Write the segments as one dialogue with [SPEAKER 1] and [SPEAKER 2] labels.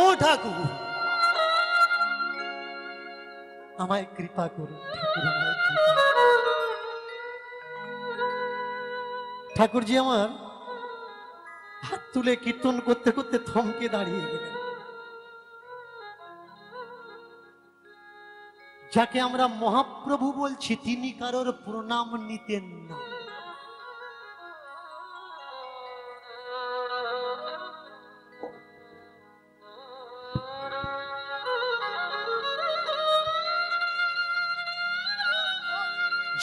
[SPEAKER 1] ও ঠাকুর, আমায় কৃপা করুন ঠাকুর, আমায় কৃপা। ঠাকুরজি আমার হাত তুলে কীর্তন করতে করতে থমকে দাঁড়িয়ে গেলেন। যাকে আমরা মহাপ্রভু বলছি তিনি কারোর প্রণাম নিতেন না।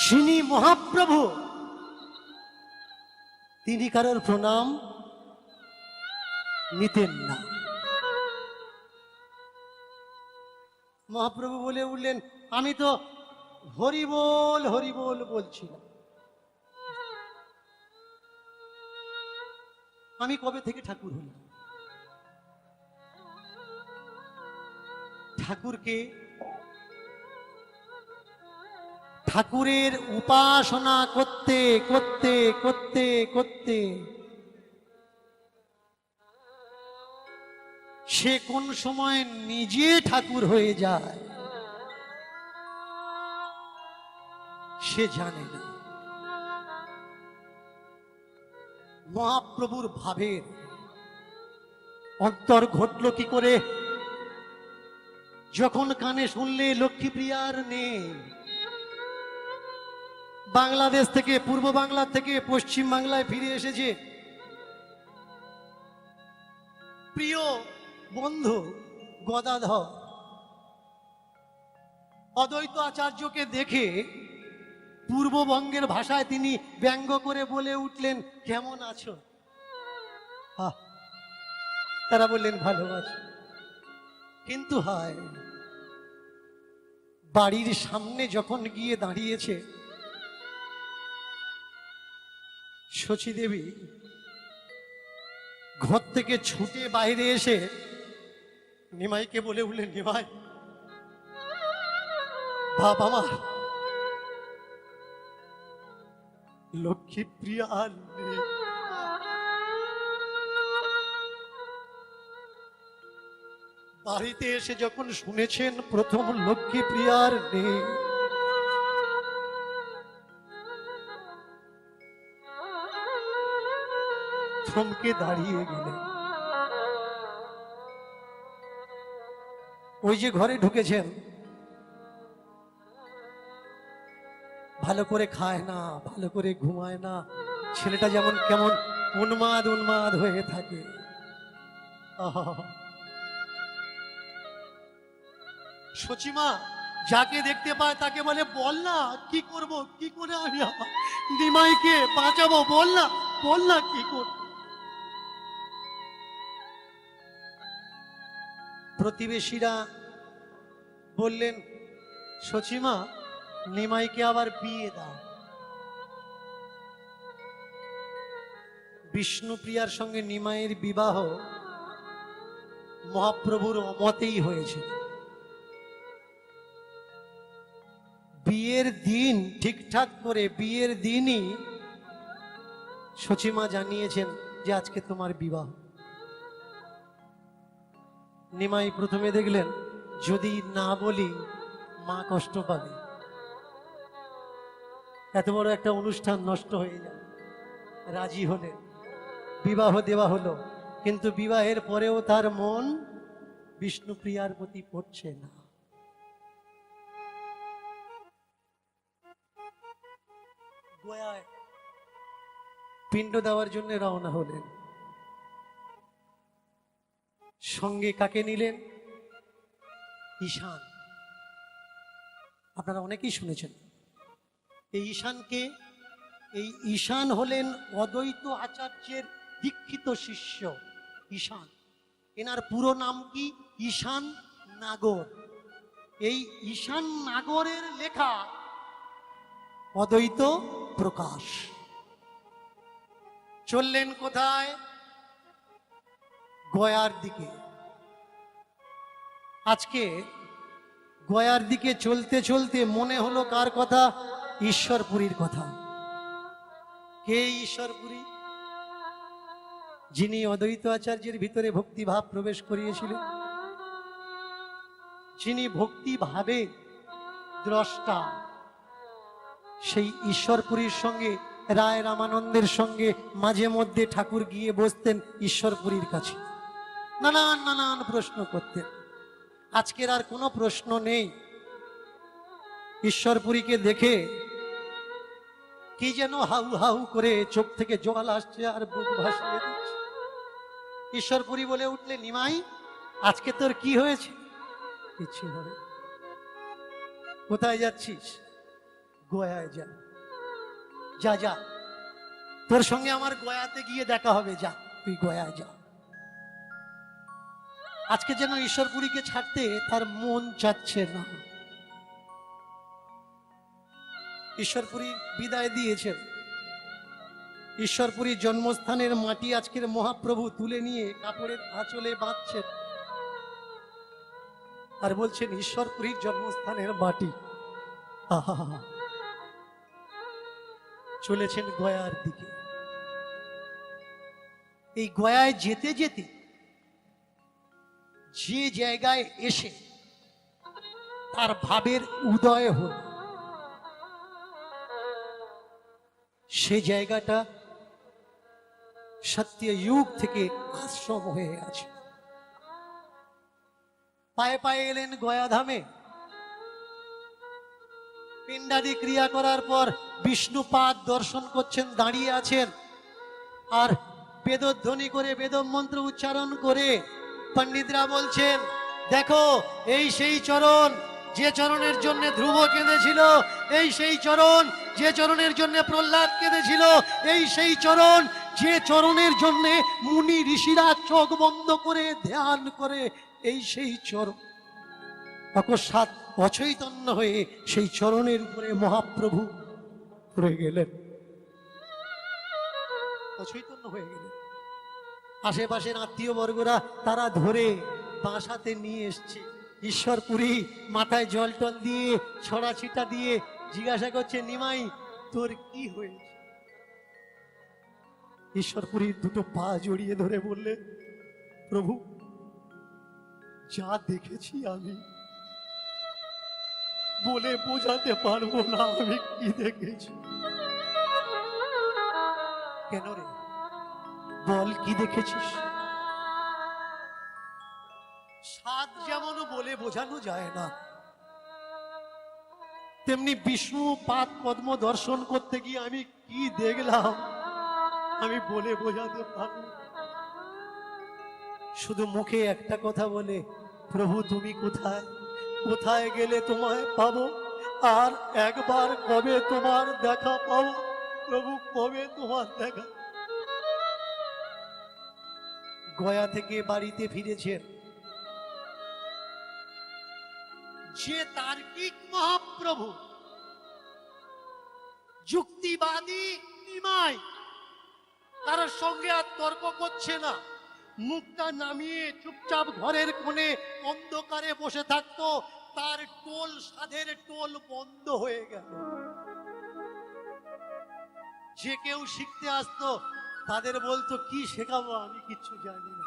[SPEAKER 1] যিনি মহাপ্রভু তিনি কারোর প্রণাম নিতেন না। মহাপ্রভু বলে উঠলেন, আমি তো হরিবোল হরিবোল বলছিলাম, আমি কবে থেকে ঠাকুর হলাম? ঠাকুরকে, ঠাকুরের উপাসনা করতে করতে করতে করতে সে কোন সময় নিজে ঠাকুর হয়ে যায় সে জানে না। মহাপ্রভুর ভাবের অন্তর ঘটল কি করে? যখন কানে শুনলে লক্ষ্মীপ্রিয়ার নেই, বাংলাদেশ থেকে, পূর্ব বাংলা থেকে পশ্চিম বাংলায় ফিরে এসেছে প্রিয় বন্ধু গদাধর, অদ্বৈত আচার্যকে দেখে পূর্ববঙ্গের ভাষায় তিনি ব্যঙ্গ করে বলে উঠলেন, কেমন আছো? তারা বললেন, ভালো আছো। কিন্তু হায়, বাড়ির সামনে যখন গিয়ে দাঁড়িয়েছে শচী দেবী, ঘর থেকে ছুটে বাইরে এসে নিমাইকে বলে উঠলেন, নিমাই, বাবা মা লক্ষ্মীপ্রিয়া নেই। বাড়িতে এসে যখন শুনেছেন প্রথম লক্ষ্মীপ্রিয়ার নেই, থমকে দাঁড়িয়ে গেলেন। ওই যে ঘরে ঢুকেছেন, ভালো করে খায় না, ভালো করে ঘুমায় না, ছেলেটা যেমন কেমন উন্মাদ উন্মাদ হয়ে থাকে। সচিমা যাকে দেখতে পায় তাকে বলে, বল না কি করব, কি করে আমি আমার নিমাইকে বাঁচাবো, বল না, বল না কি করব। প্রতিবেশীরা বললেন, সচিমা নিমাইকে আবার বিয়ে দাও। বিষ্ণুপ্রিয়ার সঙ্গে নিমাইয়ের বিবাহ মহাপ্রভুর অমতেই হয়েছে। বিয়ের দিন ঠিকঠাক করে, বিয়ের দিনই সচিমা জানিয়েছেন যে আজকে তোমার বিবাহ। নিমাই প্রথমে দেখলেন যদি না বলি মা কষ্ট পাবে, এত বড় একটা অনুষ্ঠান নষ্ট হয়ে যাবে। রাজি হলেন, বিবাহ দেওয়া হলো, কিন্তু বিবাহের পরেও তার মন বিষ্ণুপ্রিয়ার প্রতি পড়ছে না। গয়ায় পিণ্ড দেওয়ার জন্য রওনা হলেন। সঙ্গে কাকে নিলেন? ঈশান। আপনারা অনেকেই শুনেছেন এই ঈশানকে। এই ঈশান হলেন অদ্বৈত আচার্যের দীক্ষিত শিষ্য ঈশান। এনার পুরো নাম কি? ঈশান নাগর। এই ঈশান নাগরের লেখা অদ্বৈত প্রকাশ। চললেন কোথায়? গয়ার দিকে। আজকে গয়ার দিকে চলতে চলতে মনে হলো কার কথা? ঈশ্বরপুরীর কথা। কে ঈশ্বরপুরী? যিনি অদ্বৈত আচার্যের ভিতরে ভক্তিভাব প্রবেশ করিয়েছিলেন, যিনি ভক্তিভাবে দ্রষ্টা, সেই ঈশ্বরপুরীর সঙ্গে রায় রামানন্দের সঙ্গে মাঝে মধ্যে ঠাকুর গিয়ে বসতেন ঈশ্বরপুরীর কাছে, নানান নানান প্রশ্ন করতেন। আজকের আর কোনো প্রশ্ন নেই। ঈশ্বরপুরীকে দেখে কি যেন হাউ হাউ করে চোখ থেকে জল আসছে আর বুক ভাসিয়ে দিচ্ছে। ঈশ্বরপুরী বলে উঠলে, নিমাই আজকে তোর কি হয়েছে? কিছু হবে। কোথায় যাচ্ছিস? গয়ায় যা। যা যা, তোর সঙ্গে আমার গয়াতে গিয়ে দেখা হবে, যা তুই গয়ায় যা। আজকে যেন ঈশ্বরপুরীকে ছাড়তে তার মন চাচ্ছে না। ঈশ্বরপুরী বিদায় দিয়েছেন। ঈশ্বরপুরীর জন্মস্থানের মাটি আজকের মহাপ্রভু তুলে নিয়ে কাপড়ের আঁচলে বাঁধছেন আর বলছেন, ঈশ্বরপুরীর জন্মস্থানের মাটি। আহা, চলেছেন গয়ার দিকে। এই গয়ায় যেতে যেতে যে জায়গায় এসে তার ভাবের উদয় হল, সে জায়গাটা সত্যযুগ থেকে আশ্রম হয়ে আছে। পায়ে পায়ে এলেন গয়াধামে। পিণ্ডাদি ক্রিয়া করার পর বিষ্ণুপাদ দর্শন করছেন, দাঁড়িয়ে আছেন আর বেদধ্বনি করে বেদ মন্ত্র উচ্চারণ করে পণ্ডিতরা বলছেন, দেখো এই সেই চরণ যে চরণের জন্য ধ্রুব কেঁদেছিল, এই সেই চরণ যে চরণের জন্য প্রহ্লাদ কেঁদেছিল, এই সেই চরণ যে চরণের জন্য মুনি ঋষিরা চোখ বন্ধ করে ধ্যান করে, এই সেই চরণ। অকস্মাৎ অচৈতন্য হয়ে সেই চরণের উপরে মহাপ্রভু পড়ে গেলেন, অচৈতন্য হয়ে গেলেন। আশেপাশের আত্মীয় বর্গরা তারা ধরে বাসাতে নিয়ে এসছে। ঈশ্বরপুরী মাথায় জল টল দিয়ে ছড়া ছিটা দিয়ে জিজ্ঞাসা করছে, নিমাই তোর কি হয়েছে? ঈশ্বরপুরীর দুটো পা জড়িয়ে ধরে বললে, প্রভু যা দেখেছি আমি বলে বোঝাতে পারবো না আমি কি দেখেছি। কেন রে, বল কি দেখেছিস? সাত যেমন বলে বোঝানো যায় না, তেমনি বিষ্ণু পাদ পদ্ম দর্শন করতে গিয়ে আমি কি দেখলাম আমি বলে বোঝাতে পারবো। শুধু মুখে একটা কথা বলে, প্রভু তুমি কোথায়? কোথায় গেলে তোমায় পাবো? আর একবার কবে তোমার দেখা পাবো? প্রভু কবে তোমার দেখা? গয়া থেকে বাড়িতে ফিরেছেন যে তার্কিক মহাপ্রভু, যুক্তিবাদী নিমাই কারোর সঙ্গে আর তর্ক করছে না, মুখটা নামিয়ে চুপচাপ ঘরের কোণে অন্ধকারে বসে থাকতো। তার টোল, সাধের টোল বন্ধ হয়ে গেল। যে কেউ শিখতে আসতো তাদের বলতো, কি শেখাবো, আমি কিচ্ছু জানি না।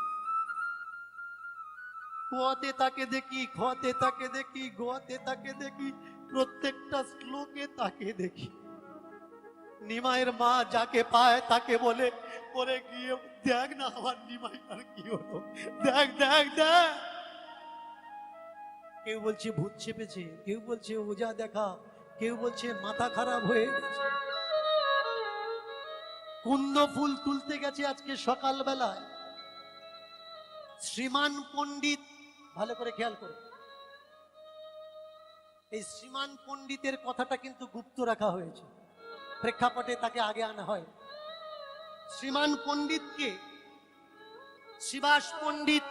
[SPEAKER 1] কোয়াতে তাকে দেখি, খতে তাকে দেখি, গোয়াতে তাকে দেখি, প্রত্যেকটা শ্লোকে তাকে দেখি। নিমাইয়ের মা যাকে পায় তাকে বলে, পরে গিয়ে দেখ না আমার নিমাই আর কি হলো, দেখ দেখ দেখ। কেউ বলছে ভূত চেপেছে, কেউ বলছে ওজা দেখা, কেউ বলছে মাথা খারাপ হয়ে গেছে। কুন্দ ফুল তুলতে গেছে আজকে সকালবেলায় শ্রীমান পণ্ডিত, ভালো করে খেয়াল করে, এই শ্রীমান পণ্ডিতের কথাটা কিন্তু গুপ্ত রাখা হয়েছে, প্রেক্ষাপটে তাকে আগে আনা হয়। শ্রীমান পণ্ডিতকে শিবাস পণ্ডিত,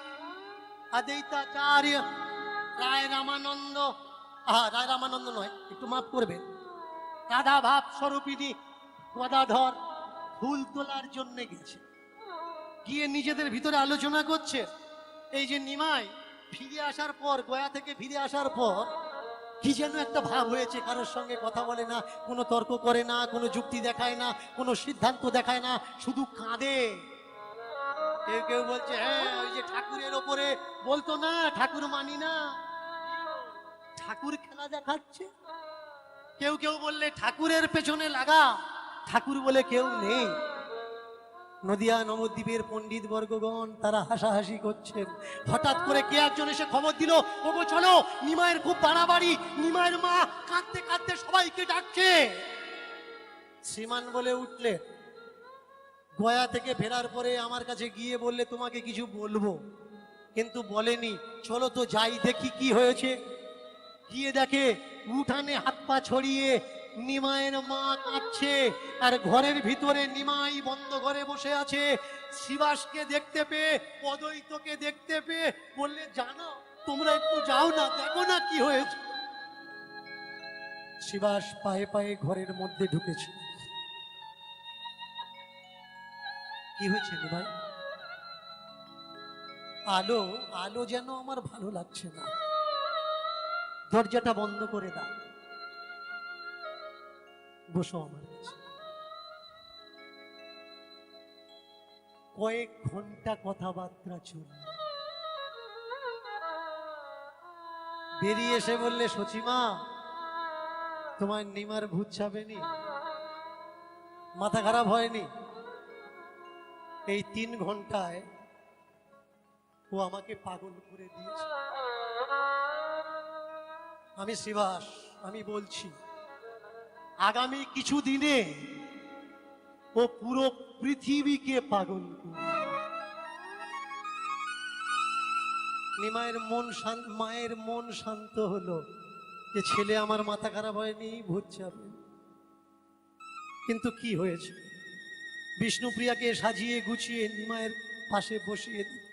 [SPEAKER 1] অদ্বৈতাচার্য, রায় রামানন্দ, রায় রামানন্দ নয়, একটু মাফ করবেন, রাধা ভাব স্বরূপিনী গদাধর ফুল তোলার জন্য গেছে। গিয়ে নিজেদের ভিতরে আলোচনা করছে, এই যে নিমাই ফিরে আসার পর, গয়া থেকে ফিরে আসার পর কি যেন একটা ভাব হয়েছে, কারোর সঙ্গে কথা বলে না, কোনো তর্ক করে না, কোনো যুক্তি দেখায় না, কোনো সিদ্ধান্ত দেখায় না, শুধু কাঁদে। কেউ কেউ বলছে হ্যাঁ ওই যে ঠাকুরের ওপরে বলতো না ঠাকুর মানি না, ঠাকুর খেলা দেখাচ্ছে। কেউ কেউ বললে ঠাকুরের পেছনে লাগা, ঠাকুর বলে কেউ নেই। নদিয়া নবদ্বীপের পণ্ডিত বর্গগণ তারা হাসাহাসি করছেন। হঠাৎ করে কে একজন এসে খবর দিল, ওগো চলো নিমায়ের খুব বাড়াবাড়ি, নিমায়ের মা কাঁদতে কাঁদতে সবাইকে ডাকছে। শ্রীমান বলে উঠলে, গয়া থেকে ফেরার পরে আমার কাছে গিয়ে বললে তোমাকে কিছু বলবো, কিন্তু বলেনি। চলো তো যাই দেখি কি হয়েছে। গিয়ে দেখে উঠানে হাত পা ছড়িয়ে নিমায়ের মা কাঁদছে, আর ঘরের ভিতরে নিমাই বন্ধ ঘরে বসে আছে। শিবাসকে দেখতে পেয়ে, অদ্বৈতকে দেখতে পেয়ে বললে, জানো তোমরা একটু যাও না, দেখো না কি হয়েছে। শিবাস পায়ে পায়ে ঘরের মধ্যে ঢুকেছে। কি হয়েছে নিমাই? আলো আলো যেন আমার ভালো লাগছে না, দরজাটা বন্ধ করে দাও, বসো আমার কাছে। কয়েক ঘন্টা কথাবার্তা চলল। বেরিয়ে এসে বললে, সচিমা তোমার নিমার ভূত ছাপেনি? মাথা খারাপ হয়নি? এই 3 ঘন্টায় ও আমাকে পাগল করে দিয়েছে। আমি শিবাস, আমি বলছি আগামী কিছু দিনে ও পুরো পৃথিবীকে পাগল করবে। নিমায়ের মন শান্ত, মায়ের মন শান্ত হলো যে ছেলে আমার মাথা খারাপ হয়নি, ভূত যাবে। কিন্তু কি হয়েছে? বিষ্ণুপ্রিয়াকে সাজিয়ে গুছিয়ে নিমায়ের পাশে বসিয়ে দিত।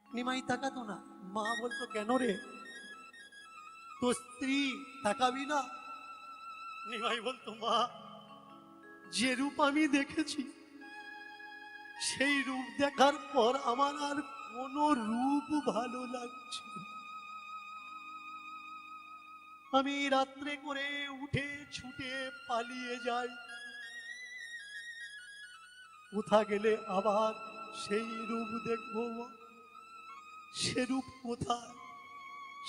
[SPEAKER 1] নিমাই তাকাতো না। মা বলতো, কেন রে, তো স্ত্রী তাকাবি না? নিমাই বলতো, মা যে রূপ আমি দেখেছি সেই রূপ দেখার পর আমার আর কোন রূপ ভালো লাগছে না। আমি রাত্রে করে উঠে ছুটে পালিয়ে যাই, কোথা গেলে আবার সেই রূপ দেখবো। সে রূপ কোথায়,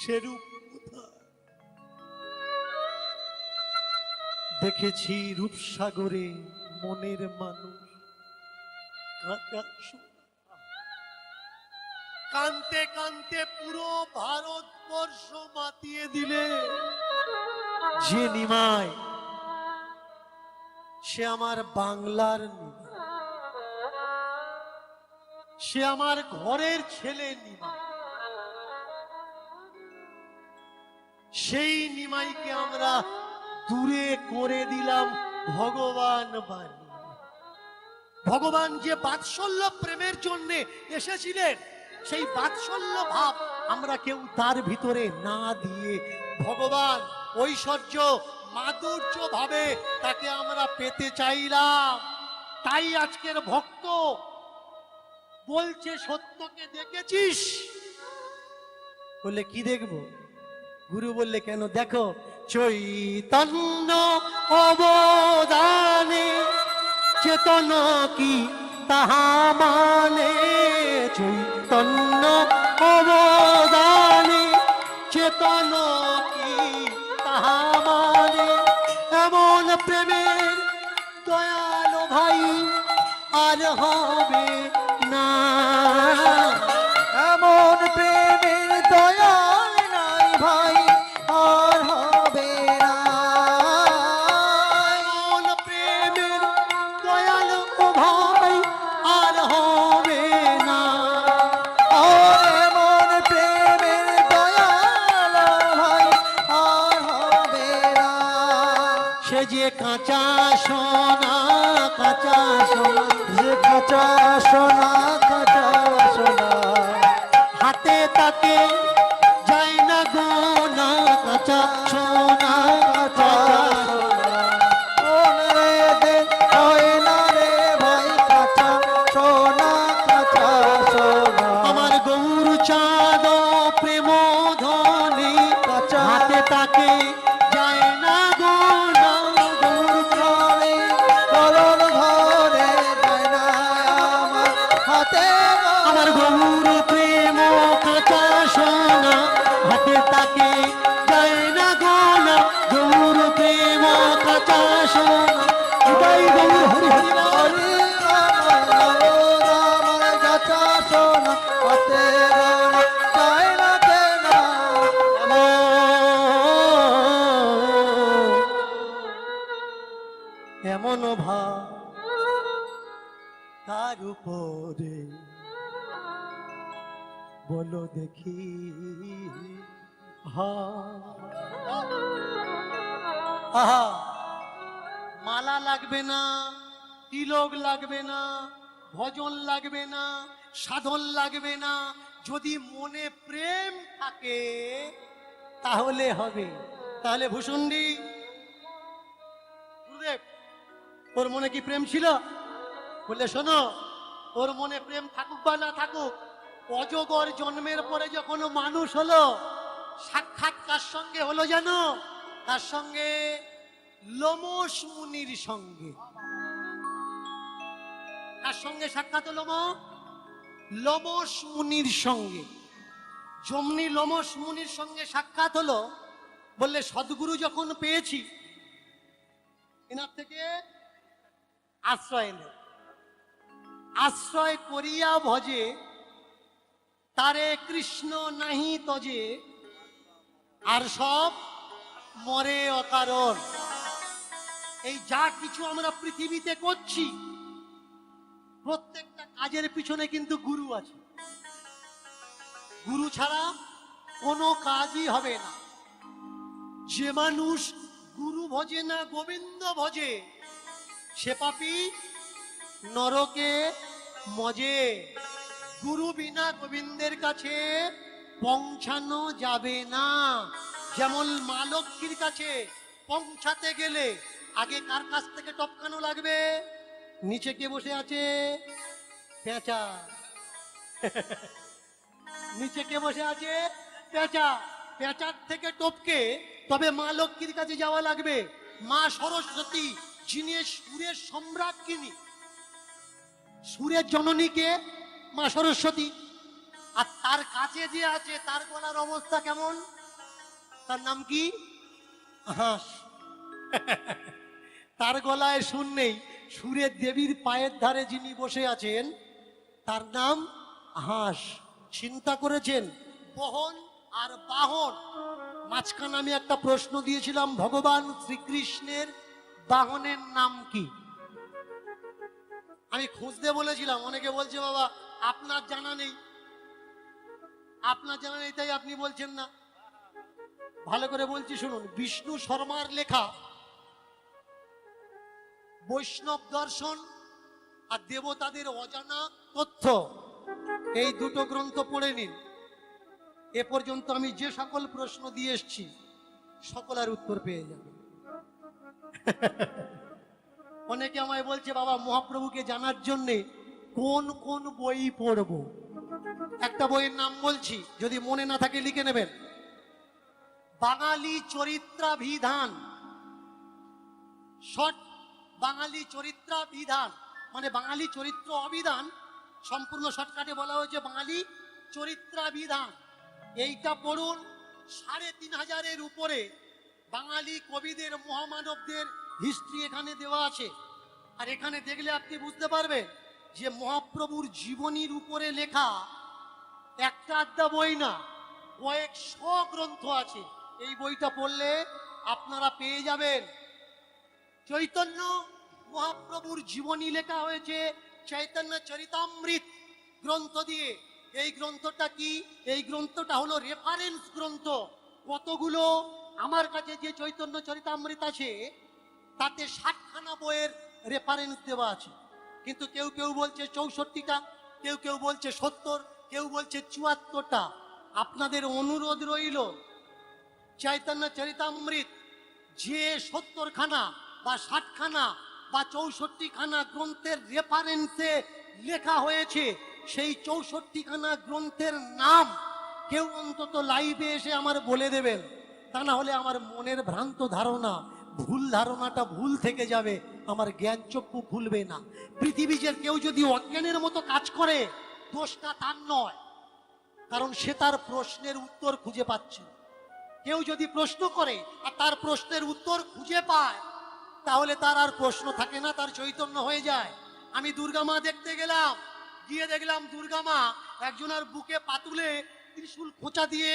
[SPEAKER 1] সে রূপ কোথায়? দেখেছি রূপসাগরে মনের মানুষ কানতে কানতে পুরো ভারতবর্ষ মাতিয়ে দিলে। যে নিমাই, সে আমার বাংলার নিমাই, সে আমার ঘরের ছেলে নিমাই। সেই নিমাইকে আমরা দূরে করে দিলাম ভগবান বাণী। ভগবান যে বাৎসল্য প্রেমের জন্য এসেছিলেন, সেই বাৎসল্য ভাব আমরা কেউ তার ভিতরে না দিয়ে ভগবান ঐশ্বর্য মাধুর্য ভাবে তাকে আমরা পেতে চাইলাম। তাই আজকের ভক্ত বলছে, সত্যকে দেখেছিস? বললে, কি দেখবো? গুরু বললে, কেন দেখো, চৈতন্য অবদানে চেতন কি তাহা মানে। চৈতন্য অবদানে চেতন কি তাহা মানে। এমন প্রেমের দয়ালু ভাই আর হবে না, এমন প্রেমের দয়াল নাই ভাই আর হবে না। এমন প্রেমের দয়াল ভাই আর হবে না। এমন প্রেমের দয়াল ভাই আর হবে না। সে যে কাঁচা সোনা, কাঁচা সোনা, যে কাঁচা সোনা, কাঁচা সোনা, হাতে তাকে যায় না গোনা। কাঁচা সোনা, কাঁচা সোনা, রে দে হয় না রে ভাই, কাঁচা সোনা, কাঁচা সোনা। আমার গৌর চাঁদ প্রেম ধনে, কাঁচা হাতে তাকে যায় না গোনা। গৌর ধরে, করণ ধরে যায় না আমার বলো দেখি হা আহা, মালা লাগবে না, তিলক লাগবে না, ভজন লাগবে না, সাধন লাগবে না, যদি মনে প্রেম থাকে তাহলে হবে। তাহলে ভূষণ্ডী গুরুদেব, ওর মনে কি প্রেম ছিল? বললে শোনো, ওর মনে প্রেম থাকুক বা না থাকুক, অজগর জন্মের পরে যখন মানুষ হলো, সাক্ষাৎ কার সঙ্গে হলো জানো? তার সঙ্গে লোমশ মুনির সঙ্গে। কার সঙ্গে সাক্ষাৎ হলো? লোমশ মুনির সঙ্গে। যেমনি লোমশ মুনির সঙ্গে সাক্ষাৎ হলো, বললে সদ্গুরু যখন পেয়েছি, এনার থেকে আশ্রয় নেই, আশ্রয় করিয়া ভজে, তারে কৃষ্ণ নাহি তজে, আর সব মরে অকারণ। এই যা কিছু আমরা পৃথিবীতে করছি, প্রত্যেকটা কাজের পিছনে কিন্তু গুরু আছে। গুরু ছাড়া কোনো কাজই হবে না। যে মানুষ গুরু ভজে না, গোবিন্দ ভজে, সে পাপী নরকে মজে। গুরু বিনা গোবিন্দের কাছে পৌঁছানো যাবে না। যেমন মা লক্ষ্মীর কাছে পৌঁছাতে গেলে আগে কার কাছ থেকে টপকানো লাগবে? নিচে কে বসে আছে? পেঁচা। নিচে কে বসে আছে? পেঁচা। পেঁচার থেকে টপকে তবে মা লক্ষ্মীর কাছে যাওয়া লাগবে। মা সরস্বতী, যিনি সুরের সম্রাজ্ঞিনী, সুরের জননীকে মা সরস্বতী। আর তার কাছে যে আছে, তার গলার অবস্থা কেমন? তার নাম কি? হাঁস। তার গলায় সুর নেই। সুরের দেবীর পায়ের ধারে যিনি বসে আছেন, তার নাম হাঁস। চিন্তা করেছেন? বহন আর বাহন। মাঝখানে আমি একটা প্রশ্ন দিয়েছিলাম, ভগবান শ্রীকৃষ্ণের বাহনের নাম কি? আমি খুঁজতে বলেছিলাম। অনেকে বলছে বাবা আপনার জানা নেই, আপনার জানা নেই তাই আপনি বলছেন না। ভালো করে বলছি শুনুন। বিষ্ণু শর্মার লেখা বৈষ্ণব দর্শন আর দেবতাদের অজানা তথ্য, এই দুটো গ্রন্থ পড়ে নিন। এ পর্যন্ত আমি যে সকল প্রশ্ন দিয়ে এসছি, সকলের উত্তর পেয়ে যাবে। অনেকে আমায় বলছে বাবা মহাপ্রভুকে জানার জন্যে কোন কোন বই পড়ব। একটা বইয়ের নাম বলছি, যদি মনে না থাকে লিখে নেবেন। বাঙালি চরিত্রাভিধান। শর্ট বাঙালি চরিত্রাভিধান মানে বাঙালি চরিত্র অভিধান, সম্পূর্ণ শর্টকাটে বলা হয়েছে বাঙালি চরিত্রাভিধান। এইটা পড়ুন। ৩৫০০-এর উপরে বাঙালি কবিদের, মহামানবদের হিস্ট্রি এখানে দেওয়া আছে। আর এখানে দেখলে আপনি বুঝতে পারবেন যে মহাপ্রভুর জীবনীর উপরে লেখা একটা আধটা বই না, কয়েকশো গ্রন্থ আছে। এই বইটা পড়লে আপনারা পেয়ে যাবেন। চৈতন্য মহাপ্রভুর জীবনী লেখা হয়েছে চৈতন্য চরিতামৃত গ্রন্থ দিয়ে। এই গ্রন্থটা কি? এই গ্রন্থটা হলো রেফারেন্স গ্রন্থ। কতগুলো? আমার কাছে যে চৈতন্য চরিতামৃত আছে তাতে ৬০খানা বইয়ের রেফারেন্স দেওয়া আছে। কিন্তু কেউ কেউ বলছে ৬৪টা, কেউ কেউ বলছে ৭০, কেউ বলছে ৭৪টা। আপনাদের অনুরোধ রইল, চৈতন্য চরিতামৃত যে ৭০খানা বা ৬০খানা বা ৬৪খানা গ্রন্থের রেফারেন্সে লেখা হয়েছে, সেই ৬৪খানা গ্রন্থের নাম কেউ অন্তত লাইভে এসে আমার বলে দেবেন। তা না হলে আমার মনের ভ্রান্ত ধারণা, ভুল ধারণাটা ভুল থেকে যাবে, আমার জ্ঞান চক্ষু খুলবে না। পৃথিবীর কেউ যদি অজ্ঞানের মতো কাজ করে, দোষটা তার নয়, কারণ সে তার প্রশ্নের উত্তর খুঁজে পাচ্ছে। কেউ যদি প্রশ্ন করে আর তার প্রশ্নের উত্তর খুঁজে পায়, তাহলে তার আর প্রশ্ন থাকে না, তার চৈতন্য হয়ে যায়। আমি দুর্গা মা দেখতে গেলাম, গিয়ে দেখলাম দুর্গা মা একজনের বুকে পাতুলে ত্রিশূল খোঁচা দিয়ে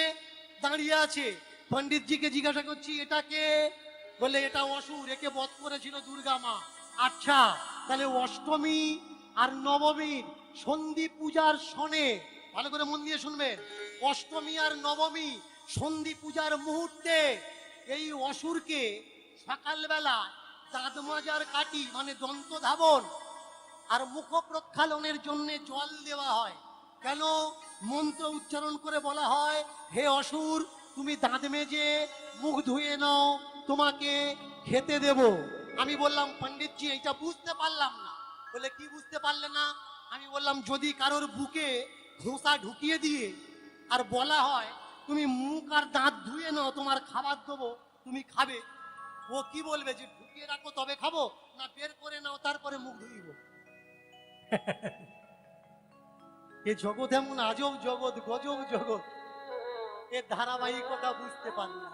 [SPEAKER 1] দাঁড়িয়ে আছে। পণ্ডিতজিকে জিজ্ঞাসা করছি এটা কে? বলে এটা অসুর, একে বধ করেছিল দুর্গা মা। আচ্ছা, তাহলে অষ্টমী আর নবমীর সন্ধি পূজার সনে ভালো করে মন দিয়ে শুনবেন, অষ্টমী আর নবমী সন্ধি পূজার মুহূর্তে এই অসুরকে সকালবেলা দাঁত মাজার কাটি মানে দন্ত ধাবন আর মুখ প্রক্ষালনের জন্য জল দেওয়া হয়। কেন? মন্ত্র উচ্চারণ করে বলা হয়, হে অসুর তুমি দাঁত মেজে মুখ ধুয়ে নাও, তোমাকে খেতে দেব। আমি বললাম পণ্ডিতজি এটা বুঝতে পারলাম না। বলে কি বুঝতে পারলে না? আমি বললাম যদি কারোর বুকে ঘোষা ঢুকিয়ে দিয়ে আর বলা হয় তুমি মুখ আর দাঁত ধুয়ে নাও তোমার খাবার দেবো তুমি খাবে, ও কি বলবে যে ঢুকিয়ে রাখো তবে খাবো, না বের করে নাও তারপরে মুখ ধুইব? এ জগৎ এমন আজব জগৎ, গজব জগৎ, এর ধারাবাহিকতা বুঝতে পারলাম।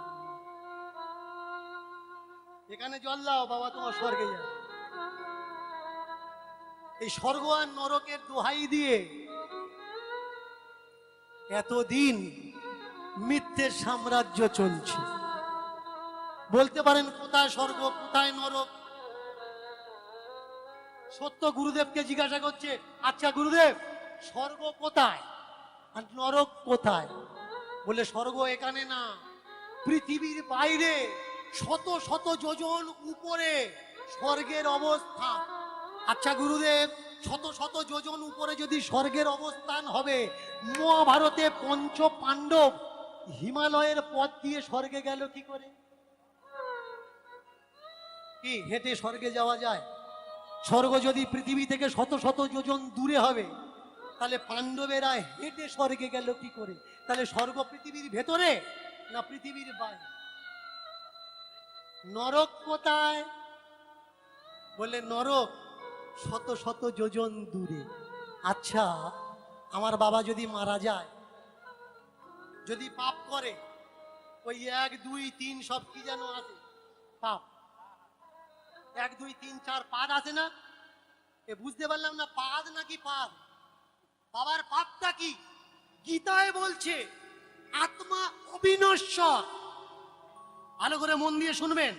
[SPEAKER 1] এখানে জল দাও বাবা তোমার স্বর্গে যাবে। এই স্বর্গ আর নরকের দোহাই দিয়ে এতদিন মিথ্যের সাম্রাজ্য চলছে। বলতে পারেন কোথায় স্বর্গ কোথায় নরক? সত্য গুরুদেবকে জিজ্ঞাসা করছে, আচ্ছা গুরুদেব স্বর্গ কোথায় আর নরক কোথায়? বলে স্বর্গ এখানে না, পৃথিবীর বাইরে শত শত যোজন উপরে স্বর্গের অবস্থান। আচ্ছা গুরুদেব শত শত যোজন উপরে যদি স্বর্গের অবস্থান হবে, মহাভারতে পঞ্চ পাণ্ডব হিমালয়ের পথ দিয়ে স্বর্গে গেল কি করে? কি হেঁটে স্বর্গে যাওয়া যায়? স্বর্গ যদি পৃথিবী থেকে শত শত যোজন দূরে হবে, তাহলে পাণ্ডবেরা হেঁটে স্বর্গে গেল কি করে? তাহলে স্বর্গ পৃথিবীর ভেতরে না পৃথিবীর বাইরে? নরক কোথায়? বলে নরক শত শত যোজন দূরে। আচ্ছা আমার বাবা যদি মারা যায়, যদি পাপ করে, ওই 1 2 3 সব কি যেন আছে পাপ, 1 2 3 4 পাদ আছে না? এ বুঝতে পারলাম না পাদ নাকি পাদ। বাবার পাপটা কি? গীতায় বলছে আত্মা অবিনশ্বর। ভালো করে মন দিয়ে শুনবেন,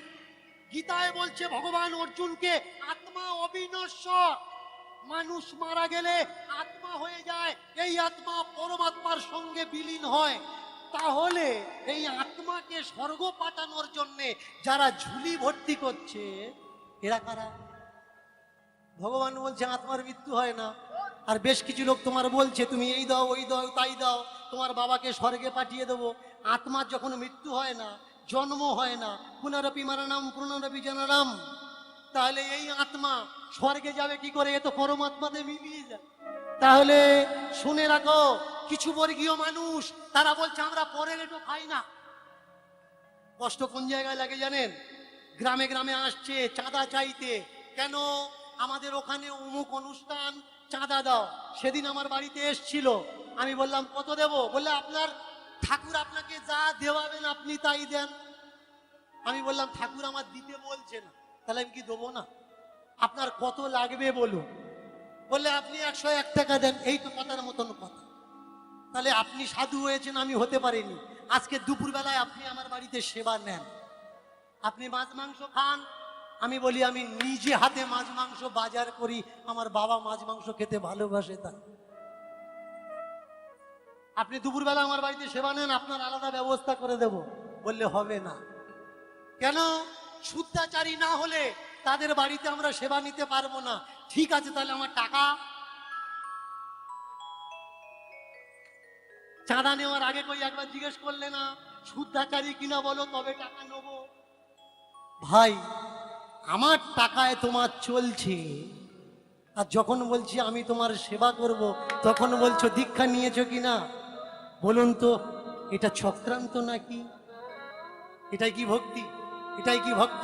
[SPEAKER 1] গীতায় বলছে ভগবান অর্জুনকে আত্মা অবিনশ্বর। মানুষ মারা গেলে আত্মা হয়ে যায়, এই আত্মা পরমাত্মার সঙ্গে বিলীন হয়। তাহলে এই আত্মাকে স্বর্গ পাঠানোর জন্য যারা ঝুলি ভর্তি করছে এরা কারা? ভগবান বলছে আত্মার মৃত্যু হয় না। আর বেশ কিছু লোক তোমার বলছে তুমি এই দাও ওই দাও তাই দাও, তোমার বাবাকে স্বর্গে পাঠিয়ে দেবো। আত্মার যখন মৃত্যু হয় না, জন্ম হয় না, পুনরপি মারণম পুনরপি জননম, তাহলে এই আত্মা স্বর্গে যাবে কি করে? এ তো পরমাত্মাতে মিলিয়ে যায়। তাহলে শুনে রাখো, কিছু বর্গীয় মানুষ তারা বলছে আমরা পরের এটো খাই না। কষ্ট কোন জায়গায় লাগে জানেন? গ্রামে গ্রামে আসছে চাঁদা চাইতে। কেন? আমাদের ওখানে অমুক অনুষ্ঠান, চাঁদা দাও। সেদিন আমার বাড়িতে এসছিল, আমি বললাম কত দেব? বললে আপনার ঠাকুর আপনাকে যা দেওয়াবেন আপনি তাই দেন। আমি বললাম ঠাকুর আমার দিতে বলছে না, তাহলে আমি কি দেবো না? আপনার কত লাগবে বলুন। বললে আপনি 101 টাকা দেন। এই তো কথার মতন কথা। তাহলে আপনি সাধু হয়েছেন, আমি হতে পারিনি। আজকে দুপুরবেলায় আপনি আমার বাড়িতে সেবা নেন, আপনি মাছ মাংস খান। আমি বলি আমি নিজে হাতে মাছ মাংস বাজার করি, আমার বাবা মাছ মাংস খেতে ভালোবাসে তাই। আপনি দুপুরবেলা আমার বাড়িতে সেবা নেন, আপনার আলাদা ব্যবস্থা করে দেব। বললে হবে না। কেন? শুদ্ধাচারী না হলে তাদের বাড়িতে আমরা সেবা নিতে পারবো না। ঠিক আছে তাহলে আমার টাকা। চাঁদা নেওয়ার আগে কই একবার জিজ্ঞেস করলে না শুদ্ধাচারী কিনা বলো, তবে টাকা নেব। ভাই আমার টাকায় তোমার চলছে, আর যখন বলছি আমি তোমার সেবা করব তখন বলছো দীক্ষা নিয়েছো কিনা? বলুন তো এটা চক্রান্ত নাকি? এটাই কি ভক্তি? এটাই কি ভক্ত?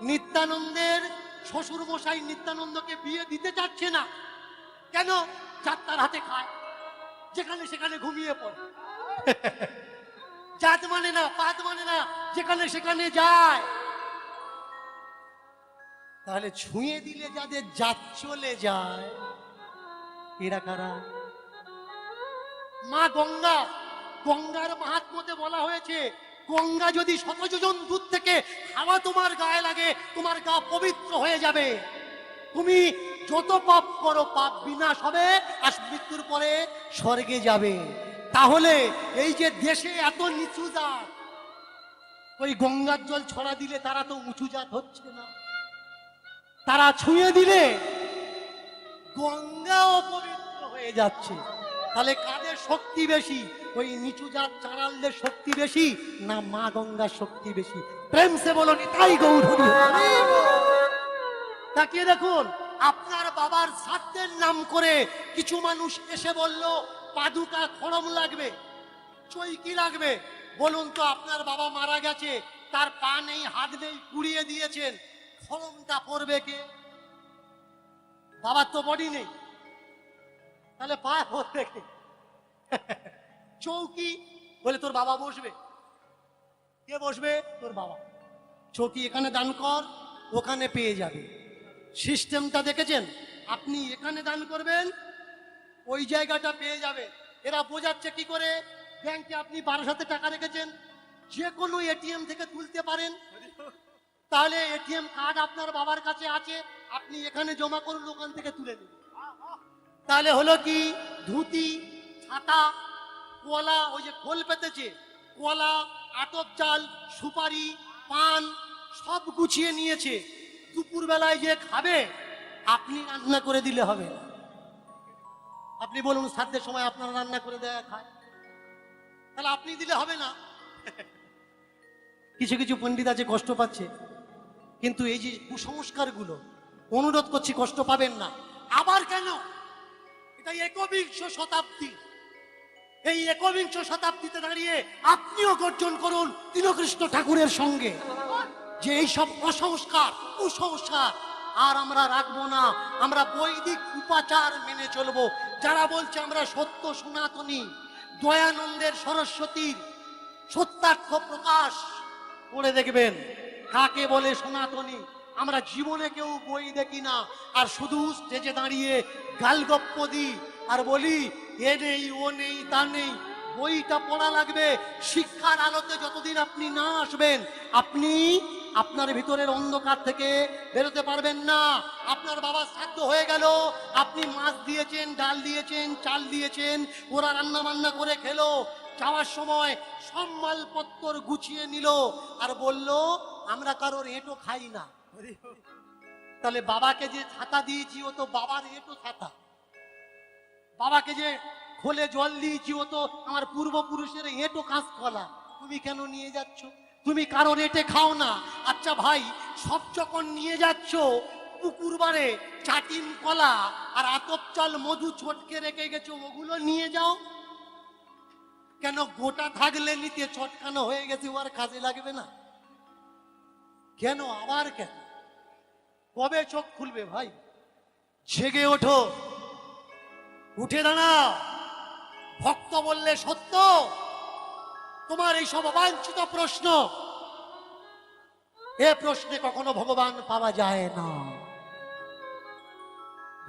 [SPEAKER 1] নিত্যানন্দের শ্বশুর মশাই নিত্যানন্দকে বিয়ে দিতে চাচ্ছে না। কেন? যাত্রার হাতে খায়, যেখানে সেখানে ঘুমিয়ে পড়ে, জাত মানে না পাত মানে না, যেখানে সেখানে যায়। তাহলে ছুঁয়ে দিলে যাদের জাত চলে যায় এরা কারা? মা গঙ্গা, গঙ্গার মাহাত্ম্যতে বলা হয়েছে গঙ্গা যদি শত যোজন দূর থেকে হাওয়া তোমার গায়ে লাগে, তোমার গা পবিত্র হয়ে যাবে। তুমি যত পাপ করো পাপ বিনাশ হবে আর মৃত্যুর পরে স্বর্গে যাবে। তাহলে এই যে দেশে এত নিচু জাত, ওই গঙ্গার জল ছড়া দিলে তারা তো উঁচু জাত হচ্ছে না, তারা ছুঁয়ে দিলে গঙ্গা অপবিত্র হয়ে যাচ্ছে। তাহলে কাদের শক্তি বেশি? ওই নিচু জাত চাঁড়ালদের শক্তি বেশি না মা গঙ্গার শক্তি বেশি? প্রেম সে বলো নিতাই গৌর হরি হরি। তাকিয়ে দেখুন, আপনার বাবার শ্রাদ্ধের নাম করে কিছু মানুষ এসে বলল পাদুকা খড়ম লাগবে, চৈকি লাগবে। বলুন তো, আপনার বাবা মারা গেছে, তার পা নেই হাত নেই, পুড়িয়ে দিয়েছেন, খড়মটা পড়বে কে? বাবার তো বডি নেই, তাহলে পা পড়বে কে? চৌকি বলে তোর বাবা বসবে, কে বসবে? তোর বাবা। চৌকি এখানে দান কর, ওখানে পেয়ে যাবে। সিস্টেমটা দেখেছেন? আপনি এখানে দান করবেন, ওই জায়গাটা পেয়ে যাবে। এরা বোঝাচ্ছে কি করে? ব্যাংকে আপনি 1200 টাকা রেখেছেন, যে কোনো এটিএম থেকে তুলতে পারেন, তাহলে এটিএম কার্ড আপনার বাবার কাছে আছে, আপনি এখানে জমা করুন, ওখান থেকে তুলে নেবেন। তাহলে হলো কি, ধুতি, ছাতা, কলা, ওই যে খোল পেতেছে, কলা, আতপ চাল, সুপারি, পান সব গুছিয়ে নিয়েছে। দুপুর বেলায় যে খাবে, আপনি রান্না করে দিলে হবে না। আপনি বলুন শ্রাদ্ধের সময় আপনারা রান্না করে দেয়া খায়, তাহলে আপনি দিলে হবে না। কিছু কিছু পণ্ডিত আছে কষ্ট পাচ্ছে, কিন্তু এই যে কুসংস্কারগুলো, অনুরোধ করছি কষ্ট পাবেন না। আবার কেন? এটা একবিংশ শতাব্দী। এই একবিংশ শতাব্দীতে দাঁড়িয়ে আপনিও গর্জন করুন দীনকৃষ্ণ ঠাকুরের সঙ্গে যে এইসব অসংস্কার, কুসংস্কার আর আমরা রাখবো না। আমরা বৈদিক উপাচার মেনে চলবো। যারা বলছে আমরা সত্য সনাতনী, দয়ানন্দের সরস্বতীর সত্যার্থ প্রকাশ পড়ে দেখবেন কাকে বলে সনাতনী। আমরা জীবনে কেউ বই দেখি না, আর শুধু স্টেজে দাঁড়িয়ে গালগপ্প দিই আর বলি এ নেই ও নেই তা নেই। বইটা পড়া লাগবে। শিক্ষার আলোতে যতদিন আপনি না আসবেন, আপনি আপনার ভিতরের অন্ধকার থেকে বেরোতে পারবেন না। আপনার বাবা শ্রাদ্ধ হয়ে গেল, আপনি মাছ দিয়েছেন, ডাল দিয়েছেন, চাল দিয়েছেন, ওরা রান্না বান্না করে খেলো, যাওয়ার সময় সব মালপত্তর গুছিয়ে নিল আর বলল আমরা কারোর এঁটো খাই না। তাহলে বাবাকে যে ছাতা দিয়েছি ও তো বাবার এঁটো ছাতা, বাবাকে যে খোলে জল দিয়েছি ও তো আমার পূর্বপুরুষের এঁটো কাঁচকলা। তুমি কেন নিয়ে যাচ্ছ? তুমি কারোর এঁটে খাও না। আচ্ছা ভাই, সব যখন নিয়ে যাচ্ছ, পুকুর বারে চাটিন কলা আর আতপ চাল মধু ছটকে রেখে গেছো, ওগুলো নিয়ে যাও কেন? গোটা থাকলে নিতে, চটকানো হয়ে গেছে, ও আর কাজে লাগবে না কেন? আবার কেন? কবে চোখ খুলবে ভাই? জেগে ওঠো, উঠে দাঁড়াও। ভক্ত বললে সত্য। তোমার এই সব অবাঞ্ছিত প্রশ্ন, এ প্রশ্নে কখনো ভগবান পাওয়া যায় না।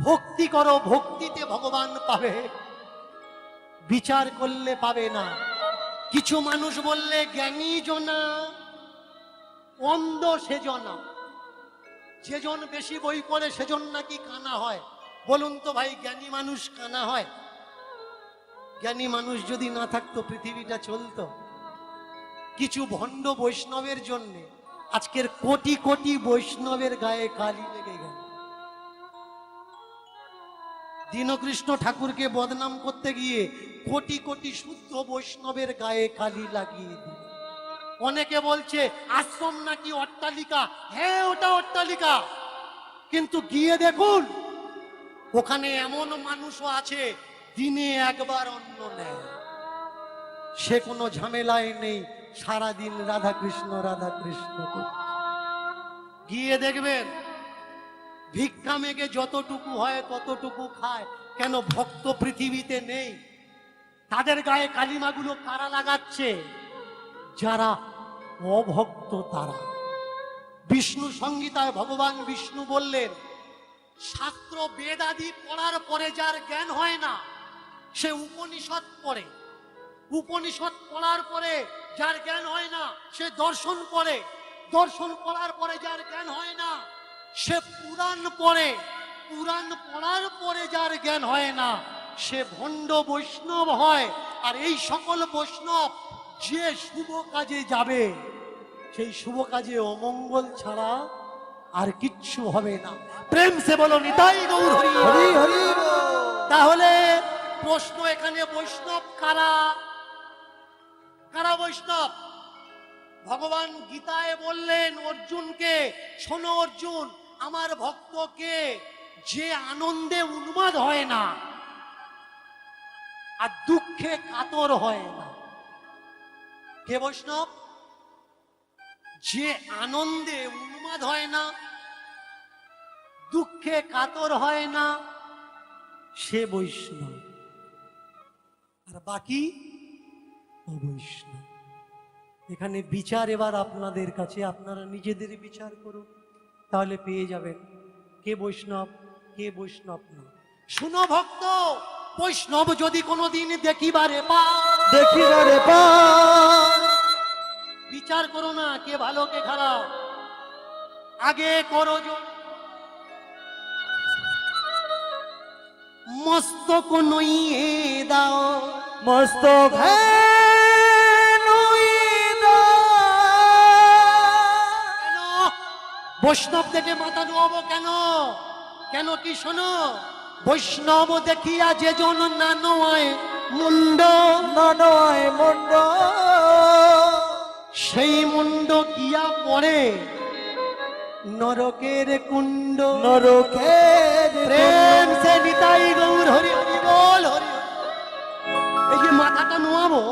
[SPEAKER 1] ভক্তি করো, ভক্তিতে ভগবান পাবে, বিচার করলে পাবে না। কিছু মানুষ বললে জ্ঞানী জনা, অন্ধ সেজনা। যেজন বেশি বই পড়ে সেজন নাকি কানা হয়। বলুন তো ভাই, জ্ঞানী মানুষ কানা হয়? জ্ঞানী মানুষ যদি না থাকতো পৃথিবীটা চলতো। কিছু ভণ্ড বৈষ্ণবের জন্য আজকের কোটি কোটি বৈষ্ণবের গায়ে কালি লেগে গেল। দীনকৃষ্ণ ঠাকুরকে বদনাম করতে গিয়ে কোটি কোটি শুদ্ধ বৈষ্ণবের গায়ে কালি লাগিয়ে দিল। অনেকে বলছে আশ্রম নাকি অট্টালিকা। হ্যাঁ, ওটা অট্টালিকা, কিন্তু গিয়ে দেখুন ওখানে এমন মানুষও আছে দিনে একবার অন্ন নেয়, সে কোনো ঝামেলায় নেই, সারাদিন রাধা কৃষ্ণ রাধা কৃষ্ণ করছে। গিয়ে দেখবেন ভিক্ষা মেঘে যতটুকু হয় ততটুকু খায়। কেন? ভক্ত পৃথিবীতে নেই। তাদের গায়ে কালিমাগুলো কারা লাগাচ্ছে? যারা অভক্ত তারা। বিষ্ণু সংহিতায় ভগবান বিষ্ণু বললেন, শাস্ত্র বেদ আদি পড়ার পরে যার জ্ঞান হয় না, সে উপনিষদ পড়ে। উপনিষদ পড়ার পরে যার জ্ঞান হয় না, সে দর্শন পড়ে। দর্শন পড়ার পরে যার জ্ঞান হয় না, সে পুরাণ পড়ে। পুরাণ পড়ার পরে যার জ্ঞান হয় না সে ভণ্ড বৈষ্ণব হয়। আর এই সকল বৈষ্ণব যে শুভ কাজে যাবে সেই শুভ কাজে অমঙ্গল ছাড়া আর কিচ্ছু হবে না। প্রেম সে বলো নিতাই গৌর হরি
[SPEAKER 2] হরি হরি বল।
[SPEAKER 1] তাহলে প্রশ্ন এখানে, বৈষ্ণব কারা? কারা বৈষ্ণব? ভগবান গীতায় বললেন অর্জুনকে, শোনো অর্জুন, আমার ভক্তকে যে আনন্দে উন্মাদ হয় না আর দুঃখে কাতর হয় না, কে বৈষ্ণব? যে আনন্দে উন্মাদ হয় না, দুঃখে কাতর হয় না, সে বৈষ্ণব। আর বাকি অবৈষ্ণব। এখানে বিচার এবার আপনাদের কাছে, আপনারা নিজেদের বিচার করুন, তাহলে পেয়ে যাবেন কে বৈষ্ণব কে বৈষ্ণব না। শুনো ভক্ত, বৈষ্ণব যদি কোনোদিন দেখিবারে
[SPEAKER 2] দেখিবারে পা
[SPEAKER 1] বিচার করো না কে ভালো কে খারাপ, আগে করো মস্তক নইয়ে দাও,
[SPEAKER 2] মস্তক
[SPEAKER 1] কেন বৈষ্ণব দেখে মাথা নোয়াবো কেন? কেন কি শোনো, বৈষ্ণব দেখিয়া যে জন না নোয় মুন্ড,
[SPEAKER 2] নয় মন্ড
[SPEAKER 1] সেই মুন্ড গিয়া পড়ে নরকের কুণ্ড।
[SPEAKER 2] নরকের
[SPEAKER 1] প্রেম সে নিতাই গৌর হরি হরি বল হরি। এই যে মাথাটা নোয়াবো,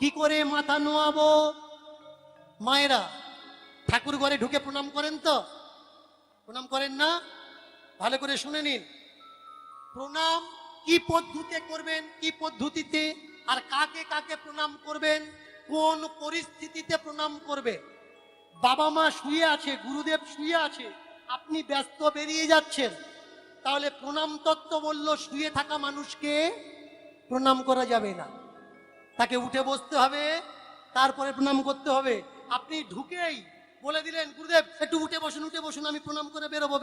[SPEAKER 1] কি করে মাথা নোয়াবো? মায়েরা ঠাকুর ঘরে ঢুকে প্রণাম করেন তো? প্রণাম করেন না? ভালো করে শুনে নিন, প্রণাম কি পদ্ধতিতে করবেন, কি পদ্ধতিতে, আর কাকে কাকে প্রণাম করবেন, কোন পরিস্থিতিতে প্রণাম করবে। বাবা মা শুয়ে আছে, গুরুদেব শুয়ে আছে, আপনি ব্যস্ত বেরিয়ে যাচ্ছেন, তাহলে প্রণাম তত্ত্ব বলল শুয়ে থাকা মানুষকে প্রণাম করা যাবে না, তাকে উঠে বসতে হবে, তারপরে প্রণাম করতে হবে। আপনি ঢুকেই বলে দিলেন গুরুদেব একটু উঠে বসুন, আমি প্রণাম করে বেরোবো,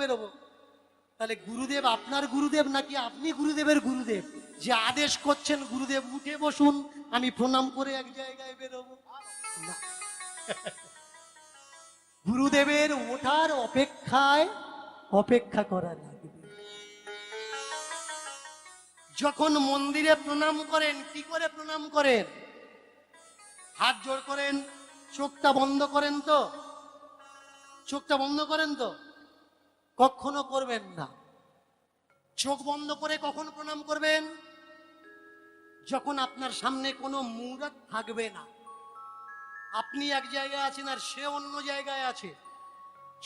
[SPEAKER 1] তাহলে গুরুদেব আপনার গুরুদেব নাকি আপনি গুরুদেবের গুরুদেব যে আদেশ করছেন গুরুদেব উঠে বসুন আমি প্রণাম করে এক জায়গায় বেরোবো না। গুরুদেবের ওঠার অপেক্ষা করা লাগবে। যখন মন্দিরে প্রণাম করেন কি করে প্রণাম করেন? হাত জোড় করেন, চোখটা বন্ধ করেন তো? চোখটা বন্ধ করেন তো? কখনো করবেন না। চোখ বন্ধ করে কখন প্রণাম করবেন? যখন আপনার সামনে কোনো মূরত থাকবে না, আপনি এক জায়গায় আছেন আর সে অন্য জায়গায় আছে,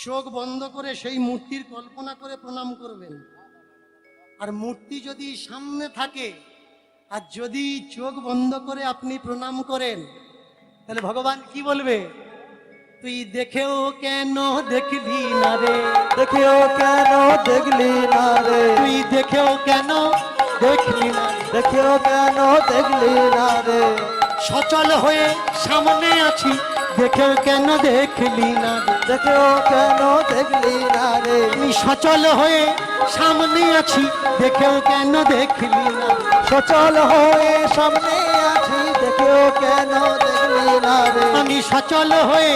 [SPEAKER 1] চোখ বন্ধ করে সেই মূর্তির কল্পনা করে প্রণাম করবেন। আর মূর্তি যদি সামনে থাকে আর যদি চোখ বন্ধ করে আপনি প্রণাম করেন, তাহলে ভগবান কি বলবে? তুই দেখেও কেন দেখলি না রে,
[SPEAKER 2] দেখেও কেন দেখলি না রে,
[SPEAKER 1] তুই দেখেও কেন দেখলি না,
[SPEAKER 2] দেখেও কেন দেখলি না রে,
[SPEAKER 1] সচল হয়ে সামনে আছি দেখেও কেন দেখলি না,
[SPEAKER 2] দেখেও কেন দেখলি না রে,
[SPEAKER 1] আমি সচল হয়ে সামনে আছি দেখেও কেন দেখলি না,
[SPEAKER 2] সচল হয়ে সামনে আছি দেখেও কেন দেখলি না রে,
[SPEAKER 1] আমি সচল হয়ে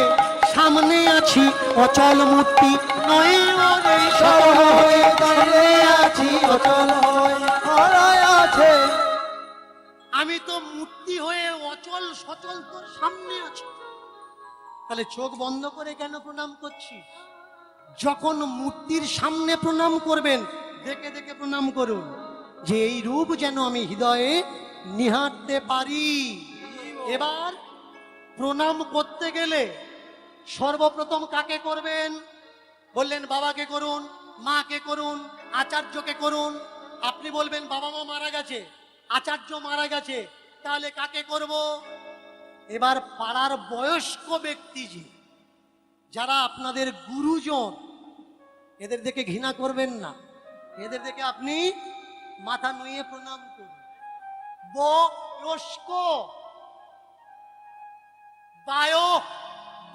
[SPEAKER 1] সামনে আছি অচল মূর্তি নয় ওরে,
[SPEAKER 2] সচল হয়ে দাঁড়িয়ে আছি অচল হয়ে দাঁড়ায় আছে,
[SPEAKER 1] আমি তো মূর্তি হয়ে অচল সচল তোর সামনে আছি, তাহলে চোখ বন্ধ করে কেন প্রণাম করছি? যখন মূর্তির সামনে প্রণাম করবেন দেখে দেখে প্রণাম করুন যে এই রূপ যেন আমি হৃদয়ে নিহারতে পারি। এবার প্রণাম করতে গেলে সর্বপ্রথম কাকে করবেন? বললেন বাবাকে করুন, মাকে করুন, আচার্যকে করুন। আপনি বলবেন বাবা মা মারা গেছে, আচার্য মারা গেছে, তাহলে কাকে করব? এবার পাড়ার বয়স্ক ব্যক্তি যারা আপনাদের গুরুজন, এদের দেখে ঘৃণা করবেন না, এদের দেখে আপনি মাথা নুয়ে প্রণাম করুন। বয়স্ক,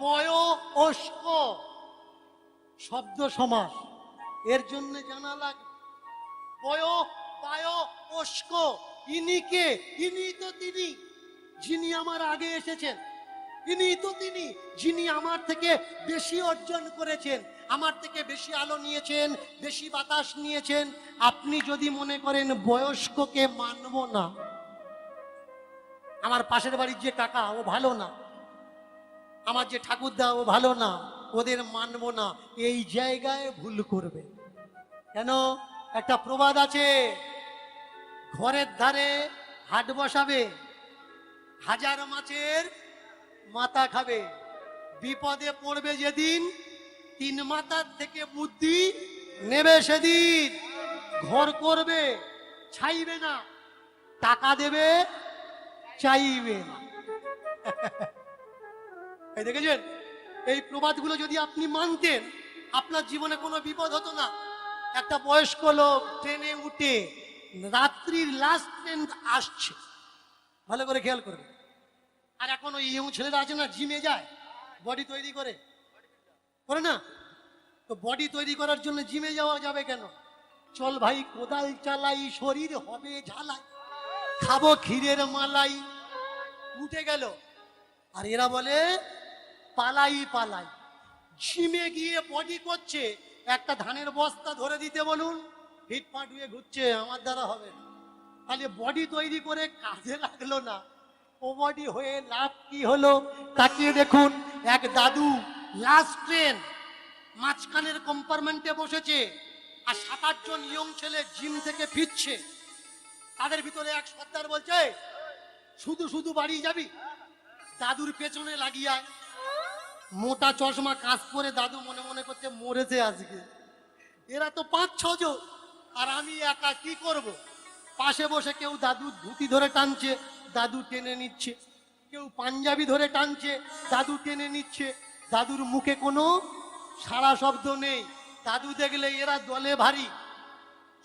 [SPEAKER 1] বয়স্ক শব্দ সমাস, এর জন্য জানা লাগবে বয় পায় ওস্ক ইনি কে? ইনি তো তিনি যিনি আমার আগে এসেছেন, ইনি তো তিনি যিনি আমার থেকে বেশি অর্জন করেছেন, আমার থেকে বেশি আলো নিয়েছেন, বেশি বাতাস নিয়েছেন। আপনি যদি মনে করেন বয়স্ককে মানব না, আমার পাশের বাড়ির যে কাকা ও ভালো না, আমার যে ঠাকুরদা ও ভালো না, ওদের মানব না, এই জায়গায় ভুল করবে। কেন? একটা প্রবাদ আছে, ঘরের ধারে হাট বসাবে, হাজার মাছের মাথা খাবে, বিপদে পড়বে যেদিন তিন মাথার থেকে বুদ্ধি নেবে সেদিন। ঘর করবে, ছাইবে না, টাকা দেবে, চাইবে না। এই দেখেছেন, এই প্রবাদগুলো যদি আপনি মানতেন, আপনার জীবনে কোনো বিপদ হতো না। একটা বয়স্ক লোক ট্রেনে উঠে, রাত্রির লাস্ট ট্রেন আসছে, ভালো করে খেয়াল করবে। আর এখন ওই ইয়ং ছেলেরা আছে না, জিমে যায়, বডি তৈরি করে না? তো বডি তৈরি করার জন্য জিমে যাওয়া যাবে কেন? চল ভাই কোদাল চালাই, শরীর হবে ঝালাই, খাবো ক্ষীরের মালাই। উঠে গেল, আর এরা বলে পালাই পালাই। জিমে গিয়ে বডি করছে, একটা ধানের বস্তা ধরে দিতে বলুন, ফিটফাট হয়ে ঘুরছে, আমার দ্বারা হবে না। তাহলে বডি তৈরি করে কাজে লাগলো না, ও বডি হয়ে লাভ কি হলো? তাকিয়ে দেখুন, এক দাদু লাস্ট ট্রেন, মাঝখানের কম্পার্টমেন্টে বসেছে, আর 7-8 জন ইয়ং ছেলে জিম থেকে ফিরছে। তাদের ভিতরে এক সর্দার বলছে, শুধু শুধু বাড়ি যাবি? দাদুর পেছনে লাগিয়ে মোটা চশমা কাজ পরে দাদু মনে মনে করছে মরেছে আজকে, এরা তো 5-6 জন, আর আমি একা কি করব? পাশে বসে কেউ দাদুর ধুতি ধরে টানছে, দাদু টেনে নিচ্ছে, কেউ পাঞ্জাবি ধরে টানছে, দাদু টেনে নিচ্ছে। দাদুর মুখে কোনো সারা শব্দ নেই। দাদু দেখলে এরা দলে ভারী,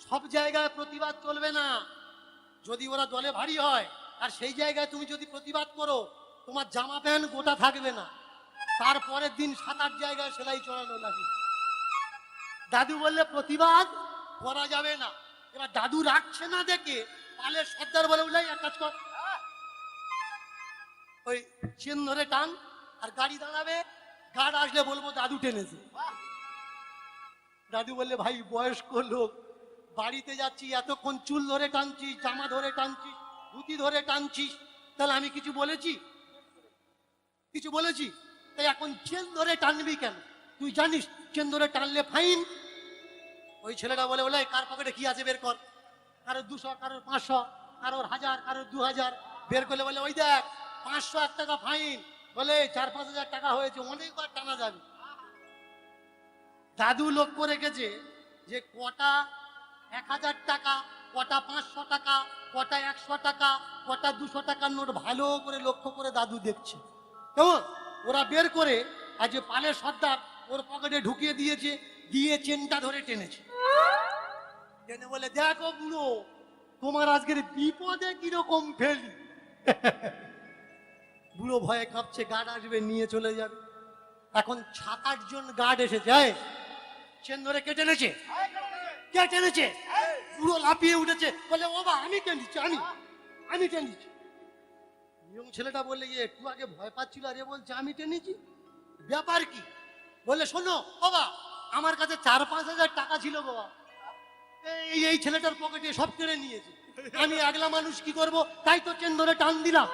[SPEAKER 1] সব জায়গায় প্রতিবাদ চলবে না। যদি ওরা দলে ভারী হয় আর সেই জায়গায় তুমি যদি প্রতিবাদ করো, তোমার জামা প্যান্ট গোটা থাকবে না, তারপরের দিন 7-8 জায়গায় সেলাই চড়ানো লাগে। দাদু বললে প্রতিবাদ করা যাবে না। এবার দাদু রাখছে না দেখে পালের সর্দার বলে, উঠলে এক কাজ কর, ওই চেন ধরে টান, আর গাড়ি দাঁড়াবে, গার্ড আসলে বলবো দাদু টেনেছে। দাদু বললে, ভাই বয়স্ক লোক, বাড়িতে যাচ্ছি, এতক্ষণ চুল ধরে টানছিস, জামা ধরে টানছিস, ধুতি ধরে টানছিস, তাহলে আমি কিছু বলেছি? কিছু বলেছি? তাই এখন চেন ধরে টানবি কেন? তুই জানিস চেন ধরে টানলে ফাইন। ওই ছেলেটা বলে, বলে কার পকেটে কি আছে বের কর। কারোর 200, কারোর 500, কারোর 1000, কারোর 2000 বের করলে বলে, ওই দেখ 501 টাকা ফাইন। বলে 4-5 হাজার টাকা হয়েছে, অনেকবার টানা যাবে। দাদু লক্ষ্য রেখেছে যে কটা 1000 টাকা, কটা 500 টাকা, কটা 100 টাকা, কটা 200 টাকার নোট ভালো করে লক্ষ্য করে দাদু দেখছে। কেমন ওরা বের করে, আজ যে পালের সর্দার ওর পকেটে ঢুকিয়ে দিয়েছে, দিয়ে চেনটা ধরে টেনেছে। টেনে বলে, দেখো বুড়ো, তোমার আজকের বিপদে কিরকম ফেলি। বুড়ো ভয়ে কাঁপছে, গার্ড আসবে, নিয়ে চলে যাবে। এখন 7-8 জন গার্ড এসেছে, চেন ধরে কে টেনেছে? কে টেনেছে? পুরো লাফিয়ে উঠেছে, বলে, ও বা আমি টেনেছি, আমি টেনেছি। ছেলেটা বললে, একটু আগে ভয় পাচ্ছিল, আরে বলছে আমি টেনেছি, ব্যাপার কি? বললে, শোনো বাবা, আমার কাছে 4-5 হাজার টাকা ছিল বাবা, এই ছেলেটার পকেটে সব কেড়ে নিয়েছে, আমি একলা মানুষ কি করব, তাই তো চেন ধরে টান দিলাম।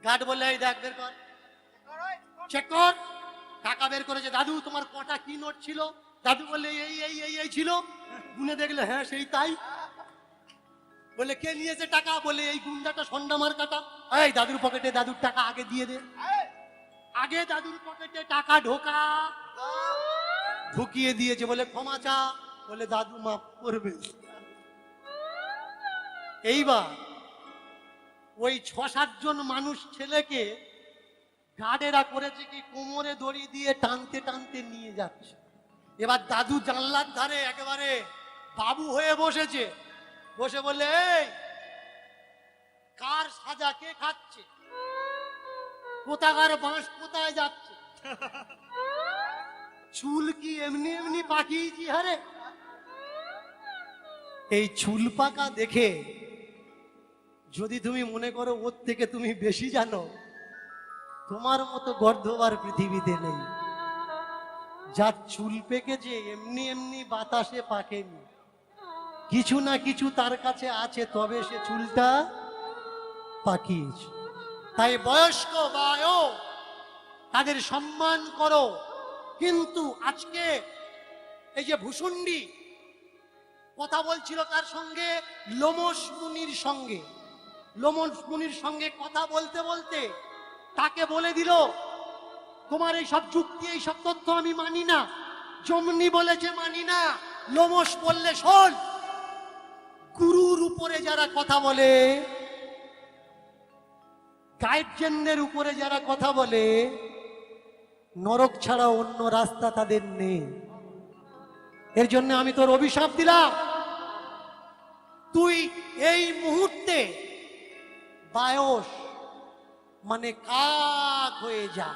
[SPEAKER 1] গার্ড বললে, এই দেখ, বের কর, চেক কর। টাকা বের করেছে। দাদু তোমার কটা কি নোট ছিল? দাদু বললে, এই ছিল। গুনে দেখলে, হ্যাঁ সেই তাই। বলে, কে নিয়েছে টাকা? বলে, এই গুন্ডাটা সন্ডা মার কাটা। এই দাদুর পকেটে দাদুর টাকা আগে দিয়ে দে। আগে দাদুর পকেটে টাকা ঢোকা, ঢুকিয়ে দিয়েছে। বলে, ক্ষমা চা। বলে, দাদু মাফ করবে। এইবার ওই 6-7 জন মানুষ ছেলেকে গার্ডেরা করেছে কি, কোমরে দড়ি দিয়ে টানতে টানতে নিয়ে যাচ্ছে। এবার দাদু জানলার ধারে একেবারে বাবু হয়ে বসেছে, বসে বললে, এই কার সাজা কে খাচ্ছে? কোথাকার বাঁশ কোথায় যাচ্ছে? চুল কি এমনি এমনি পাকিয়েছি হারে? এই চুল পাকা দেখে যদি তুমি মনে করো ওর থেকে তুমি বেশি জানো, তোমার মতো গর্ধবার পৃথিবীতে নেই। যার চুল পেকেছে এমনি এমনি বাতাসে পাকেনি, কিছু না কিছু তার কাছে আছে, তবে সে চুলটা পাকিয়েছে। তাই বয়স্ক বায়ো তাদের সম্মান করো। কিন্তু আজকে এই যে ভূষুণ্ডি কথা বলছিল কার সঙ্গে? লোমশ মুনির সঙ্গে। লোমশ মুনির সঙ্গে কথা বলতে বলতে তাকে বলে দিল, তোমার এই সব যুক্তি এই সব তথ্য আমি মানি না। জমনি বলেছে মানি না, লোমশ বললে শোন, গুরুর উপরে যারা কথা বলে, গাইডজেনদের উপরে যারা কথা বলে, নরক ছাড়া অন্য রাস্তা তাদের নেই। এর জন্য আমি তোর অভিশাপ দিলাম, তুই এই মুহূর্তে বায়স মানে কাক হয়ে যা।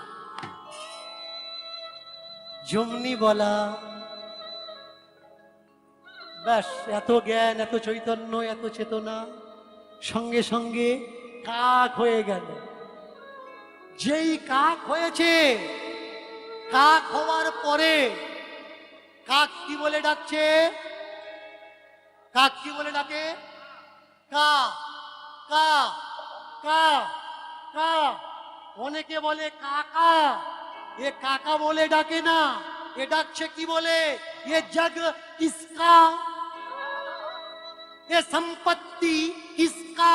[SPEAKER 1] জমনি বলা, ব্যাস, এত জ্ঞান, এত চৈতন্য, এত চেতনা, সঙ্গে সঙ্গে কাক হয়ে গেল। যেই কাক হয়েছে, কাক হওয়ার পরে কাক কি বলে ডাকছে? কাক কি বলে ডাকে? কা কা কা কা। অনেকে বলে কাকা, এ কাকা বলে ডাকে না, এ ডাকছে কি বলে? ये जग किसका, ये संपत्ति किसका,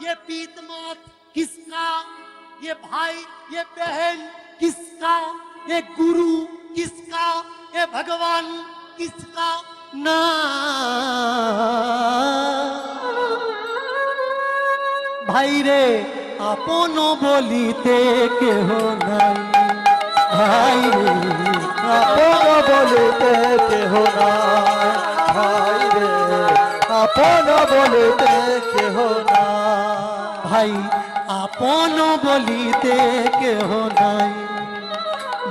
[SPEAKER 1] ये पीतमात किसका, ये भाई ये बहन किसका, ये गुरु किसका, ये भगवान किसका ना। भाई रे আপন বলিতে কেহ নাই,
[SPEAKER 2] ভাই রে আপন বলিতে কেহ নাই, ভাই রে আপন বলিতে কেহ নাই,
[SPEAKER 1] ভাই আপন বলিতে কেহ নাই,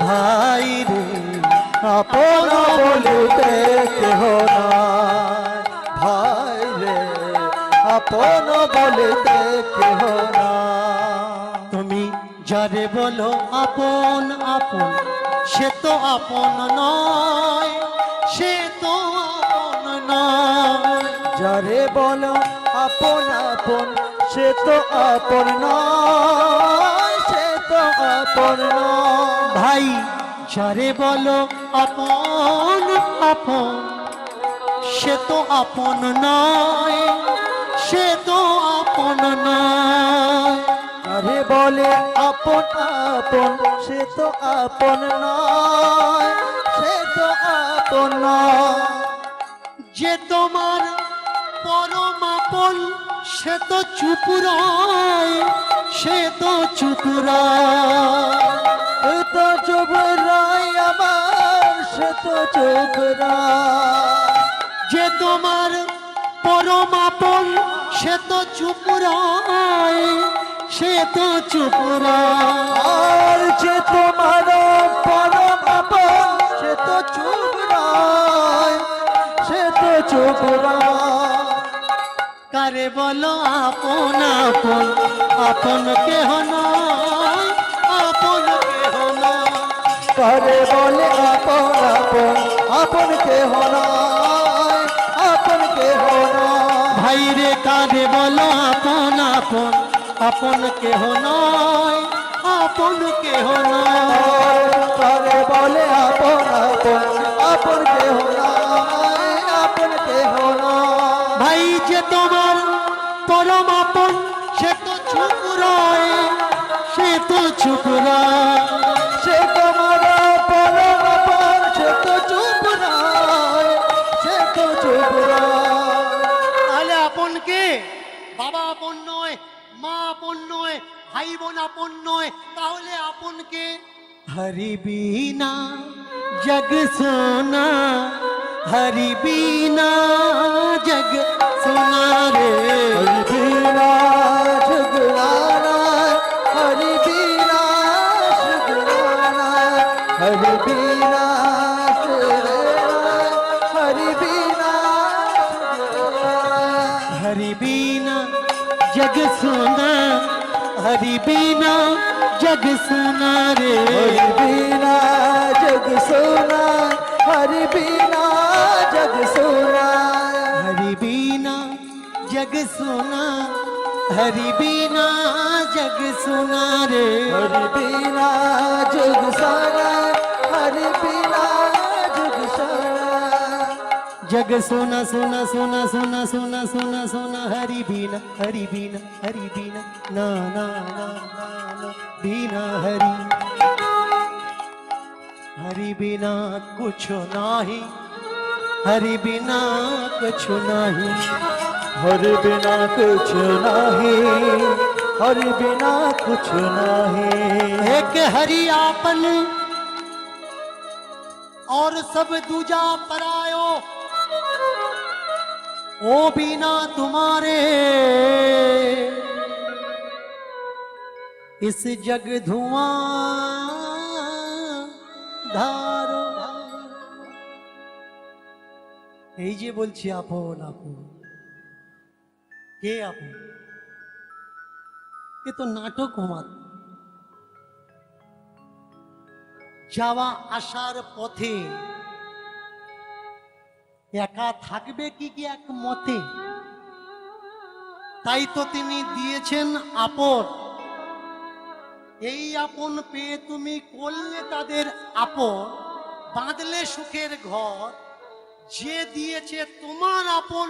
[SPEAKER 1] ভাই রে
[SPEAKER 2] আপন বলিতে কেহ নাই, ভাই রে আপন বলিতে কেহ নাই।
[SPEAKER 1] তুমি যারে বলো আপন আপন, সে তো আপন নয়, সে তো আপন নয়।
[SPEAKER 2] যারে বলো আপন আপন, সে তো আপন নয়, সে তো আপন নয়।
[SPEAKER 1] ভাই যারে বলো আপন আপন, সে তো আপন নয়, সে তো আপন নয়।
[SPEAKER 2] যারে বলে আপন আপন, সে তো আপন নয়, সে তো আপন নয়।
[SPEAKER 1] যে তোমার পরম আপন, সে তো চুপ রয়, সে তো চুপ রয়।
[SPEAKER 2] সে তো চুপ রয় আমার, সে তো চুপ রয়।
[SPEAKER 1] যে তোমার পরম আপন, সে তো চুপ রয়, সে তো চুপ রয়।
[SPEAKER 2] আর যে তোমার পরম আপন, সে তো চুপ রয়, সে তো চুপ রয়।
[SPEAKER 1] কারে বলো আপন আপন, আপন কেহ নয়, আপন কেহ নয়।
[SPEAKER 2] করে বলে আপন আপন, আপন কেহ নয়, আপন কেহ নয়।
[SPEAKER 1] ভাই রে কারে বলো আপন আপন, আপন কেহ নয়, আপন কেহ নয়।
[SPEAKER 2] করে বলে আপন আপন, আপন কেহ নয়, আপন কেহ নয়।
[SPEAKER 1] ভাই যে তোমার পরম আপন, সে তো চুপ রয়, সে তো চুপ রয়।
[SPEAKER 2] সে তোমার পরম আপন, সে তো চুপ রয়, সে তো চুপ রয়।
[SPEAKER 1] তাহলে আপন কে? বাবা আপন নয়, মা আপন নয়, ভাই বোন আপন নয়, তাহলে আপন কে? হরি বিনা জগ সোনা, হরি বিনা জগ সোনা রে।
[SPEAKER 2] হরি বিনা জগলানা, হরি বিনা জগলানা, হরি বিনা
[SPEAKER 1] बिना जग सुना, हरि बिना जग सुना रे।
[SPEAKER 2] हरि बिना जग सोना, हरि बिना जग सोना,
[SPEAKER 1] हरि बिना जग सुना, हरि बिना जग सुना रे।
[SPEAKER 2] हरि बिना जग सोना, हरि बिना जग सोना।
[SPEAKER 1] जग सोना सोना सोना सोना सोना सोना सोना, हरि बिना हरि बिना हरि बिना ना ना ना ना ना बिना हरि। हरि बिना कुछ नाही, हरि बिना कुछ नाही।
[SPEAKER 2] हरि बिना कुछ नहीं, हरि बिना कुछ नहीं।
[SPEAKER 1] एक हरि आपन और सब दूजा परायो, ओ बिना तुम्हारे इस जग धुआं ধারো। এই যে বলছি আপন আপন, কে আপন? এ তো নাটক মাত্র। যাওয়া আসার পথে একা থাকবে কি কি এক মতে? তাই তো তিনি দিয়েছেন আপন। এই আপন পেয়ে তুমি করলে তাদের আপন, বাঁধলে সুখের ঘর। যে দিয়েছে তোমার আপন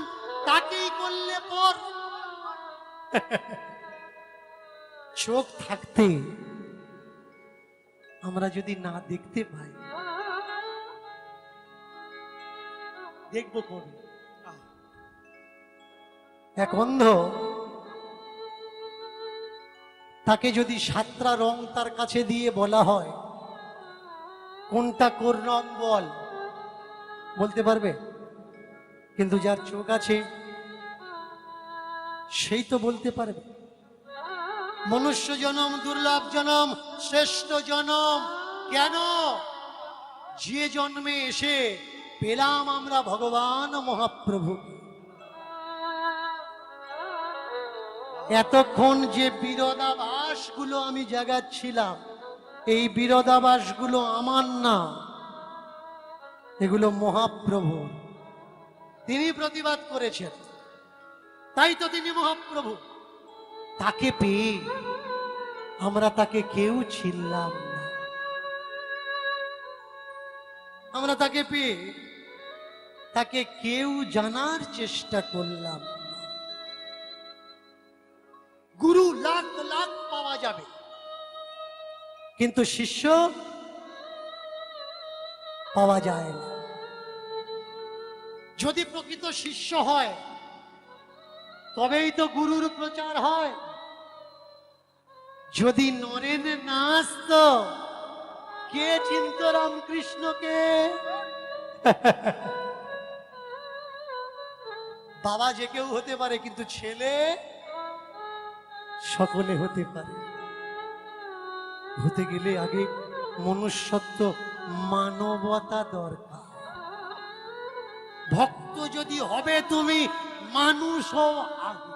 [SPEAKER 1] তাকেই করলে পর। চোখ থাকতে আমরা যদি না দেখতে পাই, দেখবো কোন? এক অন্ধ, তাকে যদি 7টা রং তার কাছে দিয়ে বলা হয় কোনটা কোন রং বল, বলতে পারবে? কিন্তু যার চোখ আছে সেই তো বলতে পারবে। মনুষ্য জনম দুর্লভ জনম, শ্রেষ্ঠ জনম। কেন? যে জন্মে এসে পেলাম আমরা ভগবান মহাপ্রভু। এতক্ষণ যে বিরোধাভাস গুলো আমি জাগাচ্ছিলাম, এই বিরোধাভাস গুলো আমার না, এগুলো মহাপ্রভু। তিনি প্রতিবাদ করেছেন, তাই তো তিনি মহাপ্রভু। তাকে পেয়ে আমরা তাকে কেউ ছিলাম না। আমরা তাকে পেয়ে তাকে কেউ জানার চেষ্টা করলাম না। গুরু লাখ লাখ পাওয়া যাবে, কিন্তু শিষ্য পাওয়া যায় না। যদি প্রকৃত শিষ্য হয় তবেই তো গুরুর প্রচার হয়। যদি নরেন না আসতো, কে চিনত রামকৃষ্ণকে? বাবা যে কেউ হতে পারে, কিন্তু ছেলে সকলে হতে পারে। হতে গেলে আগে মনুষ্যত্ব, মানবতা দরকার। ভক্ত যদি হবে তুমি, মানুষ হও আগে।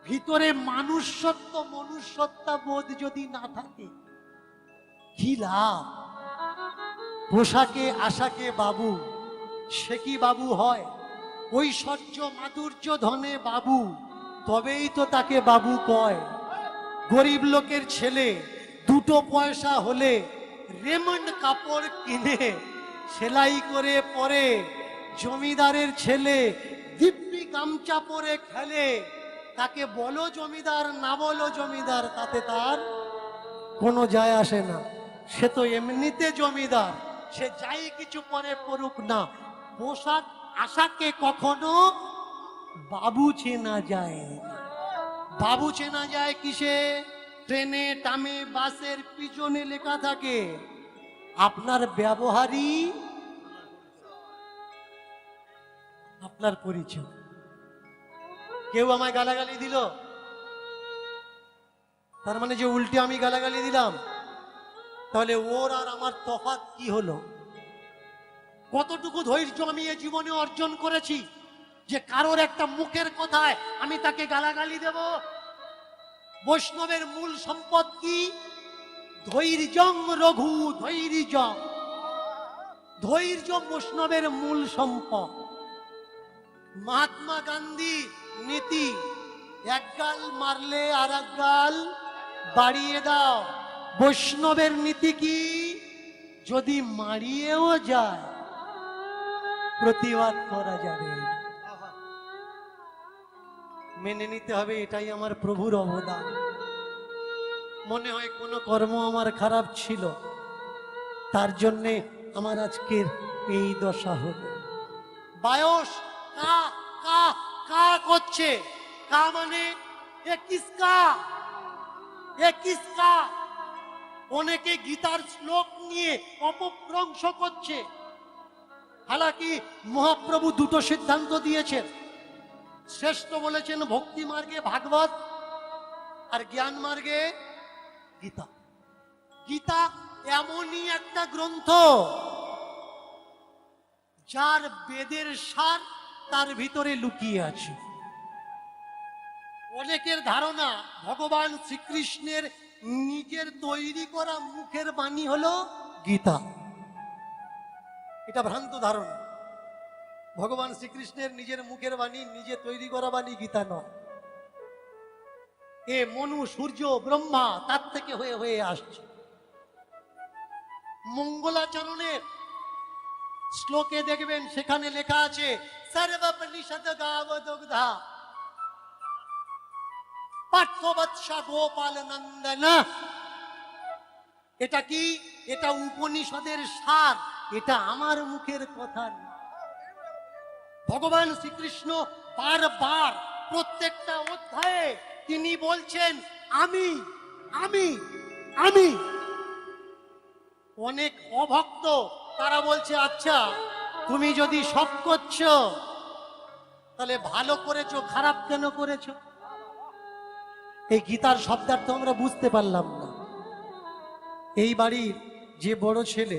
[SPEAKER 1] ভিতরে মানুষত্ব, মনুষ্যত্বা বোধ যদি না থাকে কি লাভ? পোশাকে আশাকে বাবু, সে কি বাবু হয়? ঐশ্বর্য মাধুর্য ধনে বাবু, তবেই তো তাকে বাবু কয়। গরিব লোকের ছেলে 2 পয়সা হলে রেমন্ড কাপড় কিনে সেলাই করে পরে, জমিদারের ছেলে দিব্যি গামছা পরে খেলে। তাকে বলো জমিদার না বলো জমিদার, তাতে তার কোনো যায় আসে না। সে তো এমনিতে জমিদার, সে যাই কিছু পরে পড়ুক না। পোশাক আশাকে কখনো বাবু চেনা যায় না। বাবু চেনা যায় কিসে? ট্রেনে, টামে, বাসের পিছনে লেখা থাকে আপনার ব্যবহারই আপনার পরিচয়। কেউ আমায় গালাগালি দিল, তার মানে যে উল্টে আমি গালাগালি দিলাম, তাহলে ওর আর আমার তফাৎ কি হলো? কতটুকু ধৈর্য আমি এ জীবনে অর্জন করেছি, যে কারোর একটা মুখের কথায় আমি তাকে গালাগালি দেব। বৈষ্ণবের মূল সম্পদ কি? ধৈর্যং রঘু, ধৈর্যং। ধৈর্য বৈষ্ণবের মূল সম্পদ। মহাত্মা গান্ধী নীতি, এক গাল মারলে আর এক গাল বাড়িয়ে দাও। বৈষ্ণবের নীতি কি? যদি মারিয়েও যায় প্রতিবাদ করা যাবে, মেনে নিতে হবে। এটাই আমার প্রভুর অবদান। মনে হয় কোনো কর্ম আমার খারাপ ছিল, তার জন্যে আমার আজকের এই দশা হলো। বায়স কা কা কা করছে। কা মানে এ কিসকা, এ কিসকা। অনেকে গীতার শ্লোক নিয়ে অপভ্রংশ করছে। হালাকি মহাপ্রভু দুটো সিদ্ধান্ত দিয়েছেন। শ্রেষ্ঠ বলেছেন ভক্তি মার্গে ভাগবত, আর জ্ঞান মার্গে গীতা। গীতা এমনই একটা গ্রন্থ যার বেদের সার তার ভিতরে লুকিয়ে আছে। অনেকের ধারণা ভগবান শ্রীকৃষ্ণের নিজের তৈরি করা মুখের বাণী হলো গীতা। এটা ভ্রান্ত ধারণা। ভগবান শ্রীকৃষ্ণের নিজের মুখের বাণী, নিজে তৈরি করা বাণী গীতা নয়। এ মনু, সূর্য, ব্রহ্মা তার থেকে হয়ে হয়ে আসছে। মঙ্গলাচরণের শ্লোকে দেখবেন সেখানে লেখা আছে সর্বপনিষদ গাবদগ্ধা পার্থবৎসা গোপাল নন্দন। এটা কি? এটা উপনিষদের সার, এটা আমার মুখের কথা না। ভগবান শ্রীকৃষ্ণ বারবার প্রত্যেকটা অধ্যায়ে তিনি বলছেন আমি আমি আমি। অনেক অভক্ত তারা বলছে আচ্ছা তুমি যদি সব করছো তাহলে ভালো করেছো, খারাপ কেন করেছো? এই গীতার শব্দার্থ আমরা বুঝতে পারলাম না। এই বাড়ির যে বড় ছেলে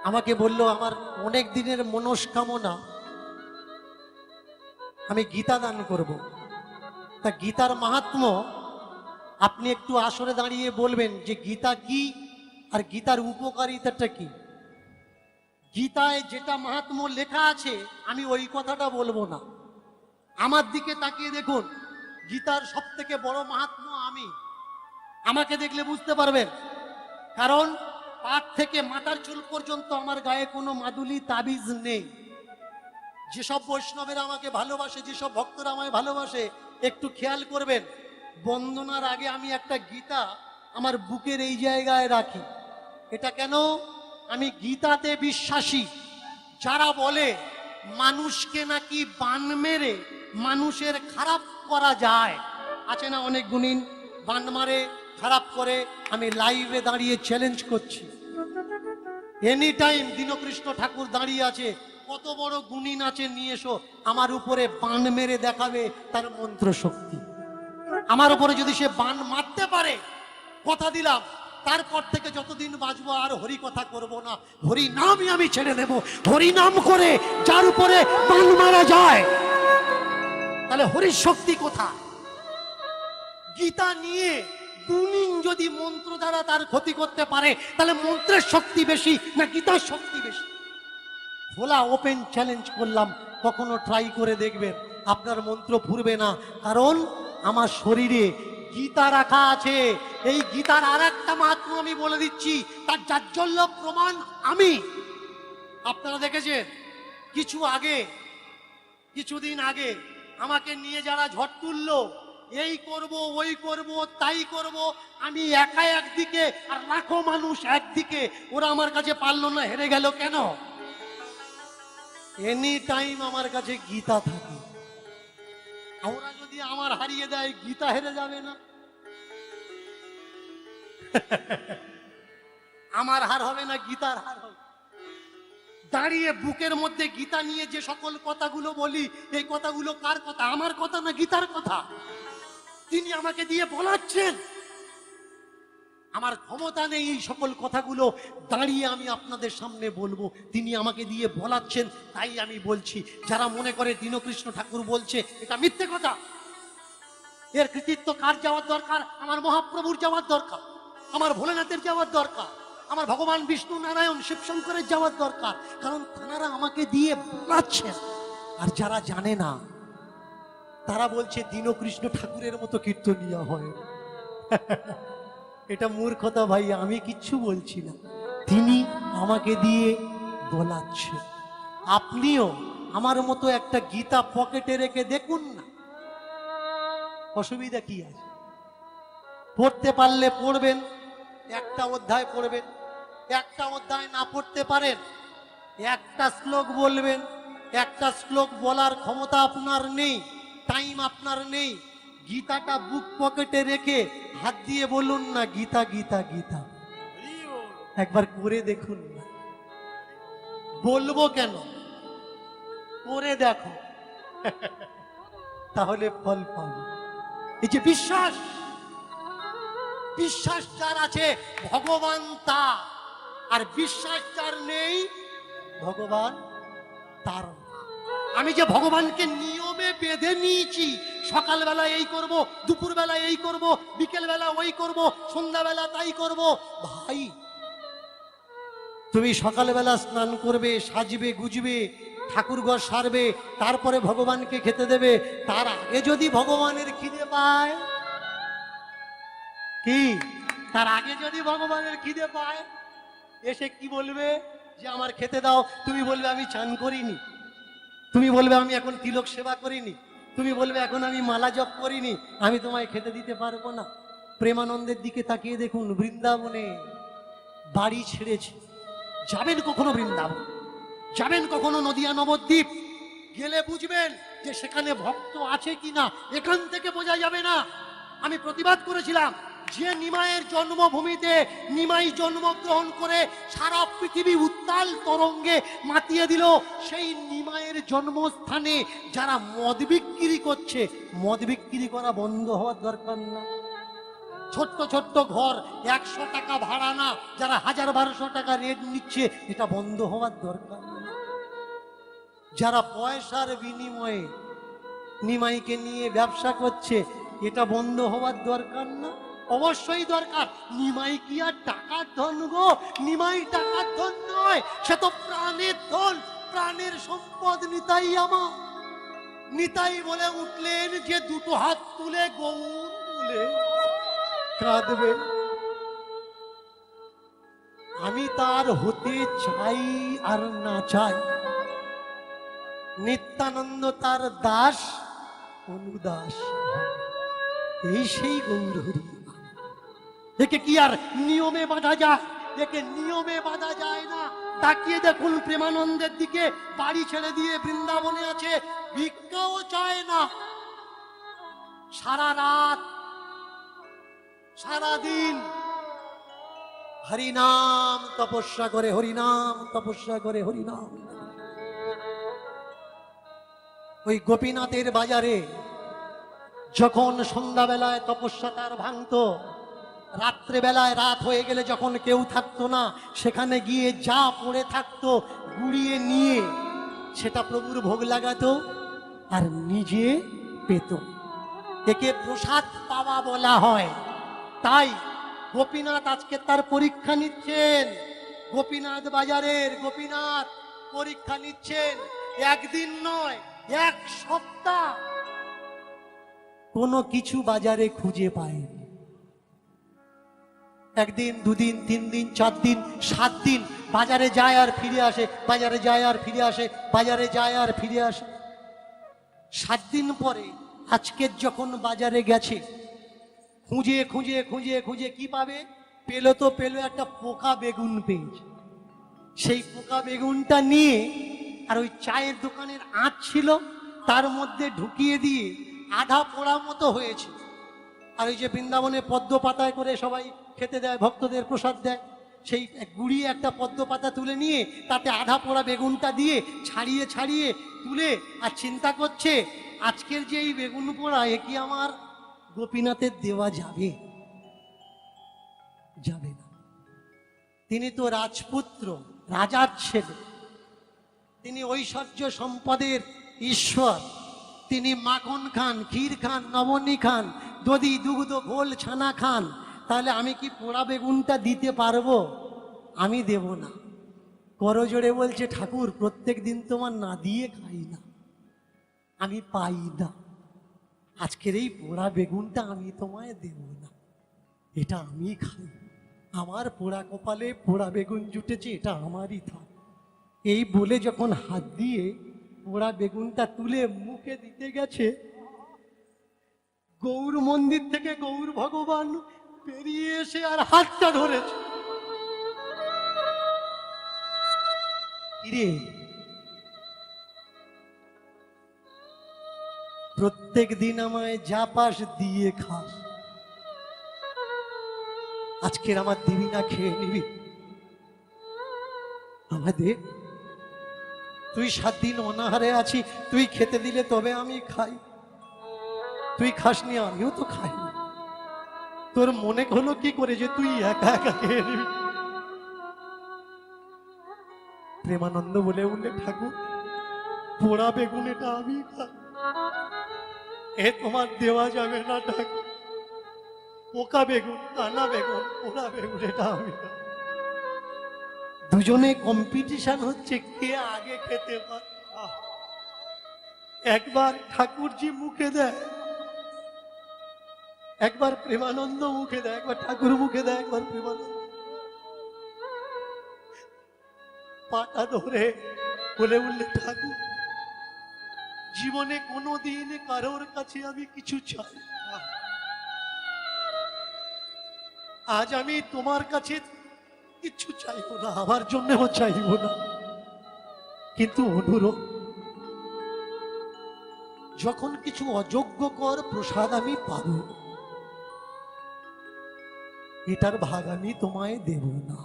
[SPEAKER 1] আমাকে বলল আমার অনেক দিনের মনস্কামনা আমি গীতা দান করব। তা গীতার মাহাত্ম্য আপনি একটু আসরে দাঁড়িয়ে বলবেন যে গীতা কি আর গীতার উপকারিতাটা কি। গীতায় যেটা মাহাত্ম্য লেখা আছে আমি ওই কথাটা বলবো না। আমার দিকে তাকিয়ে দেখুন, গীতার সব থেকে বড় মাহাত্ম্য আমি। আমাকে দেখলে বুঝতে পারবেন, কারণ পাট থেকে মাথার চুল পর্যন্ত আমার গায়ে কোনো মাদুলি তাবিজ নেই। যেসব বৈষ্ণবেরা আমাকে ভালোবাসে, যেসব ভক্তরা আমায় ভালোবাসে, একটু খেয়াল করবেন, বন্দনার আগে আমি একটা গীতা আমার বুকের এই জায়গায় রাখি। এটা কেন? আমি গীতাতে বিশ্বাসী। যারা বলে মানুষকে নাকি বান মেরে মানুষের খারাপ করা যায়, আছে না অনেক গুণিন বান মারে, খারাপ করে। আমি লাইভে দাঁড়িয়ে চ্যালেঞ্জ করছি, এনি টাইম দীনকৃষ্ণ ঠাকুর দাঁড়িয়ে আছে, কত বড় গুণিন আছে নিয়ে এসো, আমার উপরে বান মেরে দেখাবে তার মন্ত্র শক্তি। আমার উপরে যদি সে বান মারতে পারে, কথা দিলাম তারপর থেকে যতদিন বাঁচবো আর হরি কথা করব না, হরি নামই আমি ছেড়ে দেব। হরি নাম করে যার উপরে বান মারা যায়, তাহলে হরির শক্তি কোথায়? গীতা নিয়ে গুণিন যদি মন্ত্র দ্বারা তার ক্ষতি করতে পারে, তাহলে মন্ত্রের শক্তি বেশি না গীতার শক্তি বেশি? খোলা ওপেন চ্যালেঞ্জ করলাম, কখনো ট্রাই করে দেখবেন, আপনার মন্ত্র ফুরবে না। কারণ আমার শরীরে গীতা রাখা আছে। এই গীতার আর একটা মাহাত্ম্য আমি বলে দিচ্ছি, তার জাজ্জল্য প্রমাণ আমি। আপনারা দেখেছেন কিছুদিন আগে আমাকে নিয়ে যারা ঝড় তুললো, এই করব ওই করব তাই করব, আমি একা একদিকে আর লাখো মানুষ একদিকে, ওরা আমার কাছে পারলো না, হেরে গেল। কেন? এনি টাইম আমার কাছে গীতা থাকে। ওরা যদি আমার হারিয়ে দেয়, গীতা হেরে যাবে না? আমার হার হবে না, গীতার হার হবে। দাঁড়িয়ে বুকের মধ্যে গীতা নিয়ে যে সকল কথাগুলো বলি, এই কথাগুলো কার কথা? আমার কথা না গীতার কথা? তিনি আমাকে দিয়ে বলাচ্ছেন। আমার ক্ষমতা নেই এই সকল কথাগুলো দাঁড়িয়ে আমি আপনাদের সামনে বলবো, তিনি আমাকে দিয়ে বলাচ্ছেন, তাই আমি বলছি। যারা মনে করে দীনকৃষ্ণ ঠাকুর বলছে এটা মিথ্যে কথা, এর কৃতিত্ব কার যাওয়ার দরকার? আমার মহাপ্রভুর যাওয়ার দরকার, আমার ভোলেনাথের যাওয়ার দরকার, আমার ভগবান বিষ্ণু নারায়ণ শিবশঙ্করের যাওয়ার দরকার, কারণ তারা আমাকে দিয়ে বলাচ্ছেন। আর যারা জানে না তারা বলছে দীনকৃষ্ণ ঠাকুরের মতো কীর্তনীয় হয়। এটা মূর্খতা ভাই, আমি কিচ্ছু বলছি না, তিনি আমাকে দিয়ে বলাচ্ছে। আপনিও আমার মতো একটা গীতা পকেটে রেখে দেখুন না, অসুবিধা কি আছে? পড়তে পারলে পড়বেন, একটা অধ্যায় পড়বেন। একটা অধ্যায় না পড়তে পারেন, একটা শ্লোক বলবেন। একটা শ্লোক বলার ক্ষমতা আপনার নেই, টাইম আপনার নেই, গীতাটা বুক পকেটে রেখে হাত দিয়ে বলুন না গীতা গীতা গীতা, একবার করে দেখুন না। বলবো কেন, করে দেখো, তাহলে ফল পাবে। এই যে বিশ্বাস, বিশ্বাস যার আছে ভগবান তা, আর বিশ্বাস যার নেই ভগবান তার। আমি যে ভগবানকে নিয়মে বেঁধে নিয়েছি, সকালবেলা এই করব, দুপুরবেলা এই করব, বিকেলবেলা ওই করব, সন্ধ্যাবেলা তাই করব। ভাই, তুমি সকালবেলা স্নান করবে, সাজবে গুজবে, ঠাকুরঘর সারবে, তারপরে ভগবানকে খেতে দেবে। তার আগে যদি ভগবানের খিদে পায়, কি তার আগে যদি ভগবানের খিদে পায়, এসে কি বলবে? যে আমার খেতে দাও। তুমি বলবে আমি চান করিনি, তুমি বলবে আমি এখন তিলক সেবা করিনি, তুমি বলবে এখন আমি মালা জপ করিনি, আমি তোমায় খেতে দিতে পারবো না। প্রেমানন্দের দিকে তাকিয়ে দেখুন, বৃন্দাবনে বাড়ি ছেড়েছে, যাবেন কখনো বৃন্দাবন, যাবেন কখনো নদিয়া নবদ্বীপ, গেলে বুঝবেন যে সেখানে ভক্ত আছে কিনা, এখান থেকে বোঝা যাবে না। আমি প্রতিবাদ করেছিলাম, যে নিমাইয়ের জন্মভূমিতে নিমাই জন্মগ্রহণ করে সারা পৃথিবী উত্তাল তরঙ্গে মাতিয়ে দিল, সেই নিমাইয়ের জন্মস্থানে যারা মদ বিক্রি করছে, মদ বিক্রি করা বন্ধ হওয়ার দরকার না? ছোট্ট ছোট্ট ঘর, 100 টাকা ভাড়া না, যারা 1000-1200 টাকা রেট নিচ্ছে, এটা বন্ধ হওয়ার দরকার না? যারা পয়সার বিনিময়ে নিমাইকে নিয়ে ব্যবসা করছে, এটা বন্ধ হওয়ার দরকার না? অবশ্যই দরকার। নিমাই কি আর টাকার ধন গো? নিমাই টাকার ধন নয়, সে তো প্রাণের ধন, প্রাণের সম্পদ। নিতাই আমার, নিতাই বলে উঠলেন যে দুটো হাত তুলে গৌর বলে কাঁদবে। আমি তার হতে চাই আর না চাই, নিত্যানন্দ তার দাস অনুদাস, এই সেই গৌর হরি। একে কি আর নিয়মে বাঁধা যায়? একে নিয়মে বাঁধা যায় না। তাকিয়ে দেখুন প্রেমানন্দের দিকে, বাড়ি ছেড়ে দিয়ে বৃন্দাবনে আছে, ভিক্ষাও চায় না। সারা রাত সারাদিন হরিনাম তপস্যা করে, হরিনাম তপস্যা করে, হরিনাম। ওই গোপীনাথের বাজারে যখন সন্ধ্যাবেলায় তপস্যা তার ভাঙত, রাত্রেবেলায় রাত হয়ে গেলে যখন কেউ থাকতো না, সেখানে গিয়ে যা পড়ে থাকতো গুড়িয়ে নিয়ে সেটা প্রভুর ভোগ লাগাতো আর নিজে পেত। একে প্রসাদ পাওয়া বলা হয়। তাই গোপীনাথ আজকে তার পরীক্ষা নিচ্ছেন, গোপীনাথ বাজারের গোপীনাথ পরীক্ষা নিচ্ছেন। একদিন নয়, 1 সপ্তাহ কোনো কিছু বাজারে খুঁজে পায়নি। একদিন, 2 দিন, 3 দিন, 4 দিন, 7 দিন বাজারে যায় আর ফিরে আসে, বাজারে যায় আর ফিরে আসে, বাজারে যায় আর ফিরে আসে। 7 দিন পরে আজকের যখন বাজারে গেছে, খুঁজে খুঁজে খুঁজে খুঁজে কি পাবে? পেলো তো পেলো, একটা পোকা বেগুন পেয়েছে। সেই পোকা বেগুনটা নিয়ে, আর ওই চায়ের দোকানের আঁচ ছিল তার মধ্যে ঢুকিয়ে দিয়ে আধা পোড়া মতো হয়েছে। আর ওই যে বৃন্দাবনে পদ্ম পাতায় করে সবাই খেতে দেয়, ভক্তদের প্রসাদ দেয়, সেই গুড়িয়ে একটা পদ্ম পাতা তুলে নিয়ে তাতে আধা পোড়া বেগুনটা দিয়ে ছাড়িয়ে ছাড়িয়ে তুলে, আর চিন্তা করছে আজকের যে এই বেগুন পোড়া, এ কি আমার গোপীনাথের দেওয়া যাবে? যাবে না। তিনি তো রাজপুত্র, রাজার ছেলে, তিনি ঐশ্বর্য সম্পদের ঈশ্বর, তিনি মাখন খান, ক্ষীর খান, নবনী খান, দধি দুগ্ধ ঘোল ছানা খান। তাহলে আমি কি পোড়া বেগুনটা দিতে পারবো? আমি দেব না। করজোড়ে বলছে, ঠাকুর প্রত্যেক দিন তোমার না দিয়ে খাই না, আমি পাই না, আজকের এই পোড়া বেগুনটা আমি তোমায় দেব না, এটা আমি খাই, আমার পোড়া কপালে পোড়া বেগুন জুটেছে, এটা আমারই থাক। এই বলে যখন হাত দিয়ে পোড়া বেগুনটা তুলে মুখে দিতে গেছে, গৌর মন্দির থেকে গৌর ভগবান বেরিয়ে এসে আর হাতটা ধরেছে। কিরে, প্রত্যেক দিন আমায় যা পাস দিয়ে খাস, আজকের আমার দিবি না, খেয়ে নিবি? আমাদের তুই 7 দিন অনাহারে আছি, তুই খেতে দিলে তবে আমি খাই, তুই খাসনি, আমিও তো খাই না। তোর মনে হলো কি করে যে তুই একা একা খেয়ে নিবি? প্রেমানন্দ বলে উঠলে, ঠাকুর পোড়া বেগুন এটা আমি খাই, এ তোমার দেওয়া যাবে না ঠাকুর, পোকা বেগুন, কানা বেগুন, পোড়া বেগুন এটা আমি খাই। দুজনে কম্পিটিশন হচ্ছে কে আগে খেতে পারে। একবার ঠাকুরজি মুখে দেয়, একবার প্রেমানন্দ মুখে দেয়, একবার ঠাকুর মুখে দেয়, একবার প্রেমানন্দ। পাটা ধরে বলে উঠলে, ঠাকুর জীবনে কোনোদিন কারোর কাছে আমি কিছু চাই না, আজ আমি তোমার কাছে কিছু চাইবো না, আমার জন্যও চাইবো না, কিন্তু অনুরোধ, যখন কিছু অযোগ্যকর প্রসাদ আমি পাবো, এটার ভাগ আমি তোমায় দেব না।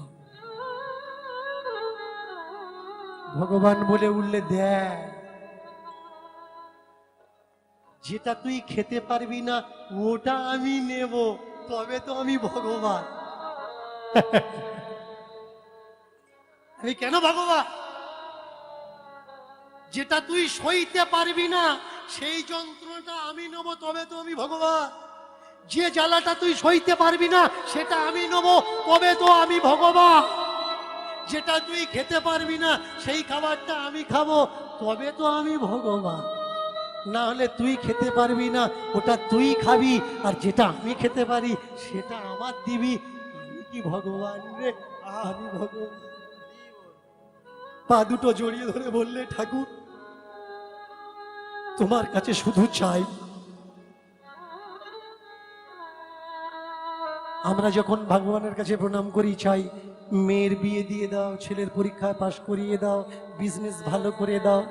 [SPEAKER 1] ভগবান বলে উঠলে, দেখ যেটা তুই খেতে পারবি না ওটা আমি নেব, তবে তো আমি ভগবান। আমি কেন ভগবান? যেটা তুই সইতে পারবি না সেই যন্ত্রণাটা আমি নেব, তবে তো আমি ভগবান। যে জ্বালাটা তুই সইতে পারবি না সেটা আমি নেব, তবে তো আমি ভগবান। যেটা তুই খেতে পারবি না সেই খাবারটা আমি খাবো, তবে তো আমি ভগবান। না হলে তুই খেতে পারবি না, ওটা তুই খাবি, আর যেটা আমি খেতে পারি সেটা আমার দিবি, আমি কি ভগবান রে? আমি ভগবান। পা দুটো জড়িয়ে ধরে বললে, ঠাকুর তোমার কাছে শুধু চাই, আমরা যখন ভগবানের কাছে প্রণাম করি, চাই মেয়ের বিয়ে দিয়ে দাও, ছেলের পরীক্ষায় পাশ করিয়ে দাও, বিজনেস ভালো করে দাও।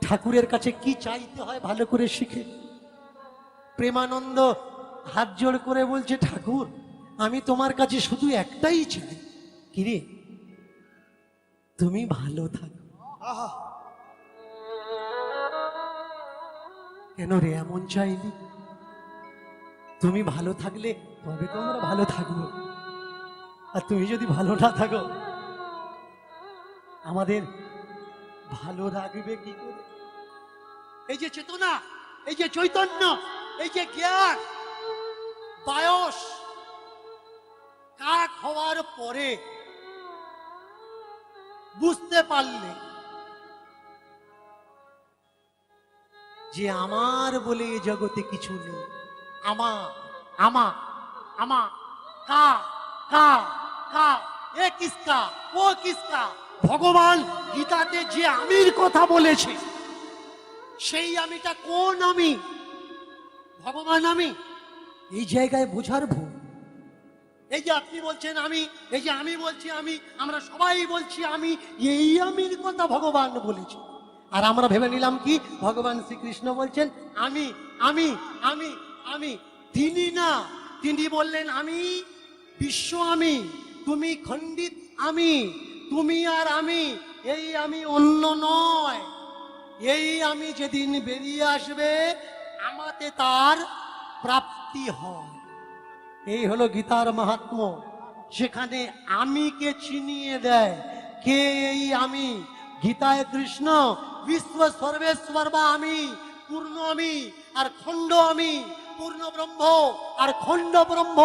[SPEAKER 1] ঠাকুরের কাছে কি চাইতে হয় ভালো করে শিখে। প্রেমানন্দ হাত জোড় করে বলছে, ঠাকুর আমি তোমার কাছে শুধু একটাই চাই, কিরে তুমি ভালো থাকো। কেন রে এমন চাইলি? তুমি ভালো থাকলে তবে তো আমরা ভালো থাকবো, আর তুমি যদি ভালো না থাকো আমাদের ভালো রাখবে কি করে? এই যে চেতনা, এই যে চৈতন্য, এই যে জ্ঞান, বয়স কাক হওয়ার পরে বুঝতে পারলে যে আমার বলে এ জগতে কিছু নেই, আমার আমার আমার কা কা কা, এ কিসকা ও কিসকা। ভগবান গীতাতে যে আমির কথা বলেছে সেই আমিটা কোন আমি? ভগবান আমি। এই জায়গায় বোঝার ভুল। এই যে আপনি বলছেন আমি, এই যে আমি বলছি আমি, আমরা সবাই বলছি আমি, এই আমির কথা ভগবান বলেছে। আর আমরা ভেবে নিলাম কি ভগবান শ্রীকৃষ্ণ বলছেন আমি আমি আমি আমি। তিনি না, তিনি বললেন আমি বিশ্ব আমি, তুমি খণ্ডিত আমি, তুমি আর আমি, এই আমি অন্য নয়। এই আমি যেদিন বেরিয়ে আসবে আমাতে তার প্রাপ্তি হয়। এই হলো গীতার মাহাত্ম্য, সেখানে আমিকে চিনিয়ে দেয়। কে এই আমি? গীতায় কৃষ্ণ বিশ্ব সর্বেশ্বর বা আমি, পূর্ণ আমি আর খণ্ড আমি, পূর্ণ ব্রহ্ম আর খণ্ড ব্রহ্ম,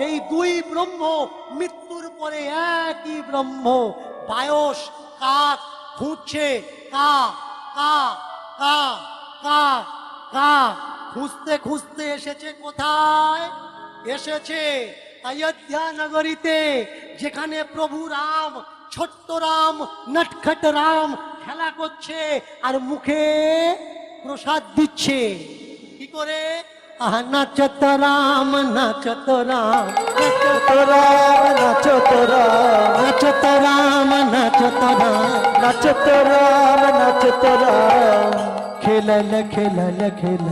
[SPEAKER 1] এই দুই ব্রহ্ম মৃত্যুর পরে একই ব্রহ্ম। বায়স কাক খুঁজছে, কা কা কা কা কা, খুঁজতে খুঁজতে এসেছে কোথায়? এসেছে অযোধ্যা নগরীতে, যেখানে প্রভু রাম, ছোট্ট রাম, নটখট রাম খেলা করছে আর মুখে প্রসাদ দিচ্ছে। কি করে? নাচত রাম, নাচত রাম,
[SPEAKER 2] নাচত রাম, নাচত রাম,
[SPEAKER 1] নাচত রাম, নাচত রাম,
[SPEAKER 2] নাচত রাম, নাচত রাম,
[SPEAKER 1] খেলল খেলল খেলল,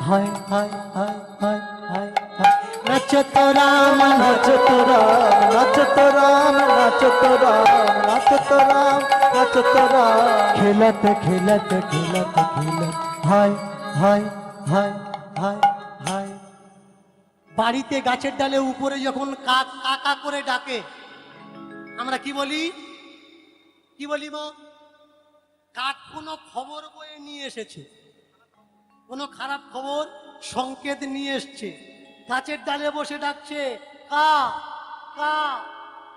[SPEAKER 1] হায় হায় হায় হায় হায় হায়, নাচত রাম,
[SPEAKER 2] নাচত রাম, নাচত রাম, নাচত রাম, নাচত রাম, নাচত রাম,
[SPEAKER 1] খেলত খেলত খেলত খেলত, হায় হায় হায় হায় হায়। বাড়িতে গাছের ডালে উপরে যখন কাক কাকা করে ডাকে, আমরা কি বলি? কি বলি মা? কাক কোনো খবর বয়ে নিয়ে এসেছে, কোনো খারাপ খবর সংকেত নিয়ে এসছে, গাছের ডালে বসে ডাকছে কা কা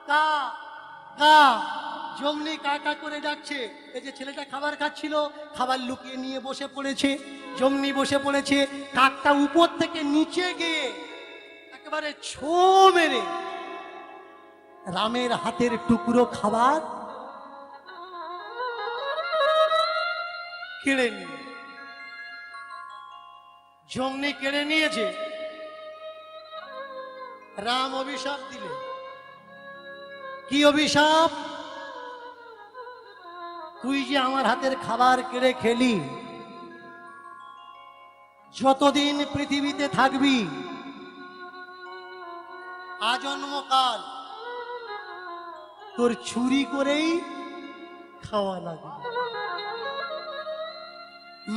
[SPEAKER 1] কা কা, জমনি কাকা করে ডাকছে। এই যে ছেলেটা খাবার খাচ্ছিল, খাবার লুকিয়ে নিয়ে বসে পড়েছে, জমনি বসে পড়েছে, কাকটা উপর থেকে নিচে গিয়ে একেবারে ছো মেরে রামের হাতের টুকরো খাবার কেড়ে নিয়ে, জমনি কেড়ে নিয়েছে। রাম অভিশাপ দিলে। কি অভিশাপ? তুই যে আমার হাতের খাবার কেড়ে খেলি, যতদিন পৃথিবীতে থাকবি আজন্মকাল তোর চুরি করেই খাওয়া লাগবে।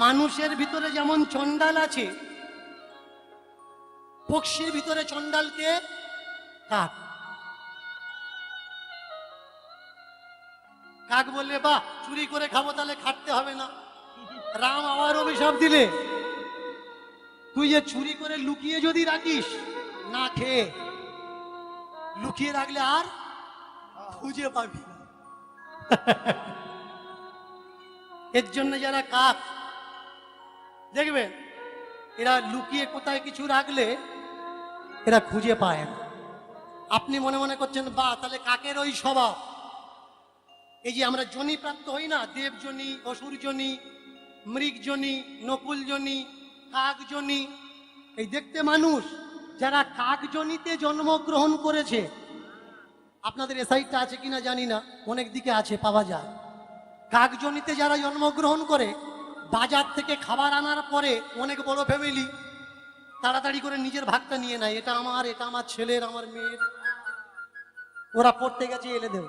[SPEAKER 1] মানুষের ভিতরে যেমন চণ্ডাল আছে, পক্ষীর ভিতরে চণ্ডালকে কাক। কাক বললে বাহ, চুরি করে খাবো, তাহলে খাটতে হবে না। রাম আবার অভিশাপ দিলে, তুই যে চুরি করে লুকিয়ে যদি রাখিস, না খেয়ে লুকিয়ে রাখলে আর খুঁজে পাবি না। এর জন্য যারা কাক দেখবেন, এরা লুকিয়ে কোথায় কিছু রাখলে এরা খুঁজে পায় না। আপনি মনে মনে করছেন বা তাহলে কাকের ওই স্বভাব। এই যে আমরা জনি প্রাপ্ত হই না, দেবজনি, অসুরজনি, মৃগজনি, নকুলজনি, কাকজনি, এই দেখতে মানুষ যারা কাকজনিতে জন্মগ্রহণ করেছে, আপনাদের এ সাইডটা আছে কিনা জানি না, অনেক দিকে আছে, পাওয়া যায়। কাকজনিতে যারা জন্মগ্রহণ করে, বাজার থেকে খাবার আনার পরে অনেক বড় ফ্যামিলি তাড়াতাড়ি করে নিজের ভাগটা নিয়ে নেয়, এটা আমার, এটা আমার ছেলের, আমার মেয়ের। ওরা পড়তে গেছে, এলে দেব,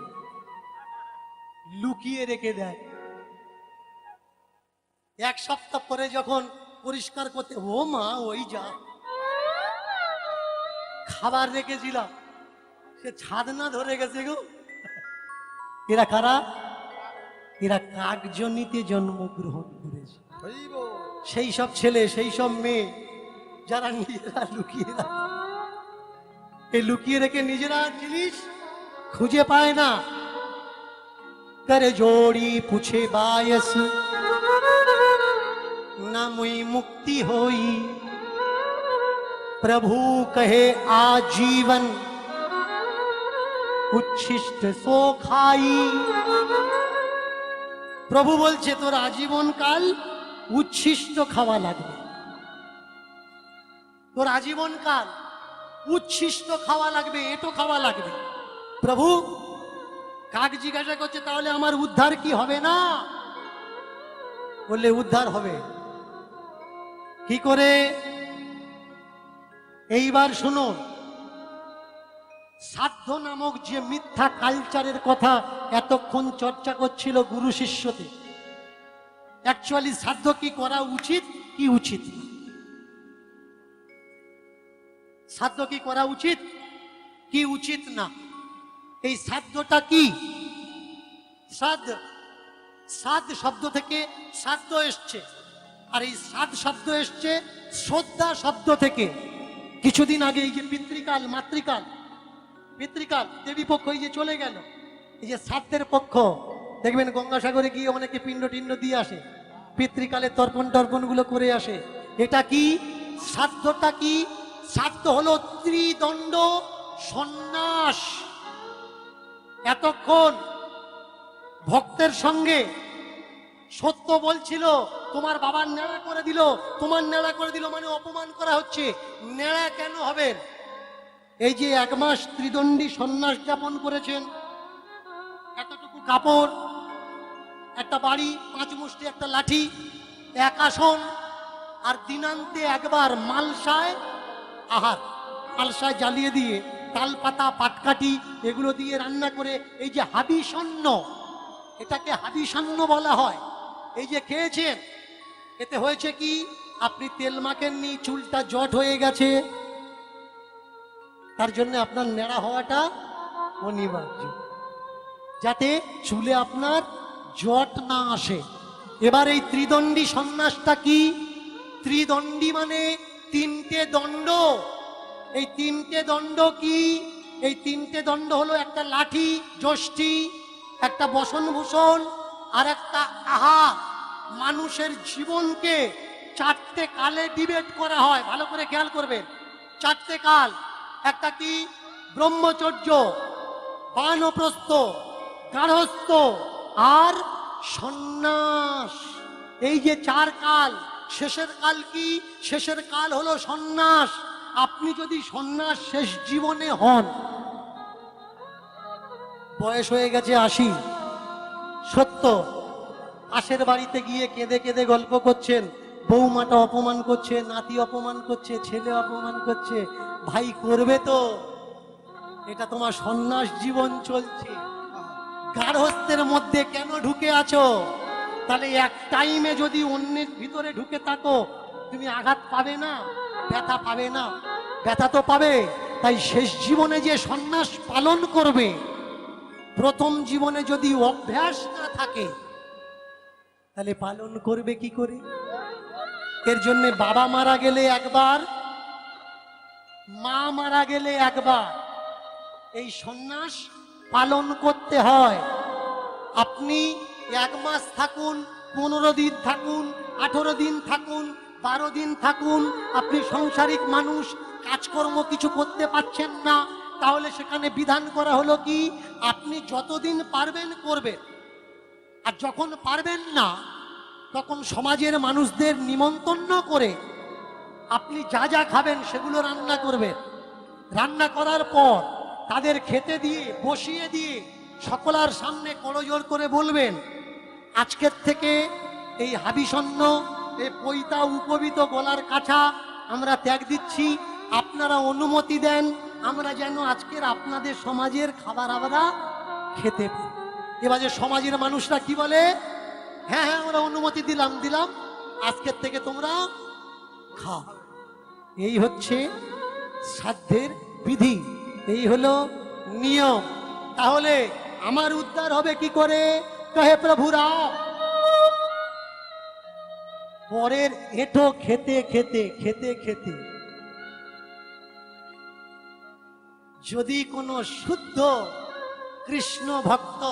[SPEAKER 1] লুকিয়ে রেখে দেয়। এক সপ্তাহ পরে যখন পরিষ্কার করতে, ও মা ওই যা খাবার রেখেছিলাম, সে ছাদনা ধরে গেছে গো। এরা কারা? এরা কাকজনিতে জন্মগ্রহণ করেছে। সেই সব ছেলে, সেই সব মেয়ে যারা নিজেরা লুকিয়ে রাখে, এই লুকিয়ে রেখে নিজেরা জিনিস খুঁজে পায় না। করে जोड़ी पूछे बायस ना मुई मुक्ति होई, प्रभु कहे आजीवन उच्छिष्ट सो खाई। প্রভু বলছে তোর আজীবন কাল উচ্ছিষ্ট খাওয়া লাগবে, তোর আজীবন কাল উচ্ছিষ্ট খাওয়া লাগবে, এটো খাওয়া লাগবে। প্রভু কাক জিজ্ঞাসা করছে তাহলে আমার উদ্ধার কি হবে না? বললে উদ্ধার হবে। কি করে? এইবার শুনুন, সাধ্য নামক যে মিথ্যা কালচারের কথা এতক্ষণ চর্চা করছিল গুরু শিষ্যতে, অ্যাকচুয়ালি সাধ্য কি করা উচিত কি উচিত? শ্রাদ্ধ কি করা উচিত কি উচিত না? এই শ্রাদ্ধটা কি? শ্রাদ্ধ, শ্রাদ্ধ শব্দ থেকে শ্রাদ্ধ এসছে, আর এই শ্রাদ্ধ শব্দ এসছে শ্রদ্ধা শব্দ থেকে। কিছুদিন আগে এই যে পিতৃকাল মাতৃকাল, পিতৃকাল দেবী পক্ষ এই যে চলে গেল, এই যে শ্রাদ্ধের পক্ষ, দেখবেন গঙ্গাসাগরে গিয়ে অনেকে পিণ্ড টিণ্ড দিয়ে আসে, পিতৃকালে তর্পণ টর্পণ গুলো করে আসে। এটা কি? শ্রাদ্ধটা কি? শ্রাদ্ধ হলো ত্রিদণ্ড সন্ন্যাস। এতক্ষণ ভক্তের সঙ্গে সত্য বলছিল, তোমার বাবার নেড়া করে দিল, তোমার নেড়া করে দিল, মানে অপমান করা হচ্ছে। নেড়া কেন হবেন? এই যে 1 মাস ত্রিদণ্ডী সন্ন্যাস যাপন করেছেন, এতটুকু কাপড়, একটা বাড়ি, 5 মুষ্টি একটা লাঠি, 1 আসন, আর দিনান্তে একবার মালসায় আহার, মালসায় জ্বালিয়ে দিয়ে তাল পাতা পাটকাঠি এগুলো দিয়ে রান্না করে, এই যে হাবিষণ্য, এটাকে হাবিষণ্য বলা হয়। এই যে খেয়েছেন, এতে হয়েছে কি? আপনি তেল মাখেননি, চুলটা জট হয়ে গেছে, তার জন্য আপনার নেড়া হওয়াটা অনিবার্য, যাতে চুলে আপনার জট না আসে। এবার এই ত্রিদণ্ডী সন্ন্যাসটা কি? ত্রিদণ্ডী মানে 3টে দণ্ড। এই 3টে দণ্ড কি? এই 3টে দণ্ড হলো একটা লাঠি যষ্টি, একটা বসনভূষণ, আর একটা আহার। মানুষের জীবনকে 4টে কালে ডিভাইড করা হয়, ভালো করে খেয়াল করবেন। 4টে কাল। একটা কি? ব্রহ্মচর্য, বানপ্রস্থ, গার্হস্থ্য আর সন্ন্যাস। এই যে 4 কাল, শেষের কাল কি? শেষের কাল হলো সন্ন্যাস। আপনি যদি সন্ন্যাস শেষ জীবনে হন, বয়স হয়ে গেছে 80, 70, পাশের বাড়িতে গিয়ে কেঁদে কেঁদে গল্প করছেন, বৌমাটা অপমান করছে, নাতি অপমান করছে, ছেলে অপমান করছে, ভাই করবে তো? এটা তোমার সন্ন্যাস জীবন চলছে। গার্হস্থ্যের মধ্যে কেন ঢুকে আছো? তাহলে এক টাইমে যদি অন্যের ভিতরে ঢুকে থাকো, তুমি আঘাত পাবে না? ব্যথা পাবে না? ব্যথা তো পাবে। তাই শেষ জীবনে যে সন্ন্যাস পালন করবে, প্রথম জীবনে যদি অভ্যাস না থাকে, তাহলে পালন করবে কি করে? এর জন্য বাবা মারা গেলে একবার, মা মারা গেলে একবার এই সন্ন্যাস পালন করতে হয়। আপনি 1 মাস থাকুন, 15 দিন থাকুন, 18 দিন থাকুন, 12 দিন থাকুন, আপনি সাংসারিক মানুষ, কাজকর্ম কিছু করতে পারছেন না, তাহলে সেখানে বিধান করা হলো কি? আপনি যতদিন পারবেন করবেন, আর যখন পারবেন না, তখন সমাজের মানুষদের নিমন্ত্রণ করে আপনি যা যা খাবেন সেগুলো রান্না করবেন। রান্না করার পর তাদের খেতে দিয়ে, বসিয়ে দিয়ে, সকলার সামনে করজোড় করে বলবেন, আজকের থেকে এই হাবিষণ্য, এই পৈতা উপবিত গলার কাছা আমরা ত্যাগ দিচ্ছি, আপনারা অনুমতি দেন, আমরা যেন আজকের আপনাদের সমাজের খাবার আমরা খেতে পাই। এবার যে সমাজের মানুষরা কি বলে? হ্যাঁ হ্যাঁ, আমরা অনুমতি দিলাম, আজকের থেকে তোমরা খাও। এই হচ্ছে শ্রাদ্ধের বিধি, এই হলো নিয়ম। তাহলে আমার উদ্ধার হবে কি করে? কহে প্রভু রাম। পরের এঁটো খেতে খেতে খেতে খেতে যদি কোনো শুদ্ধ কৃষ্ণ ভক্ত,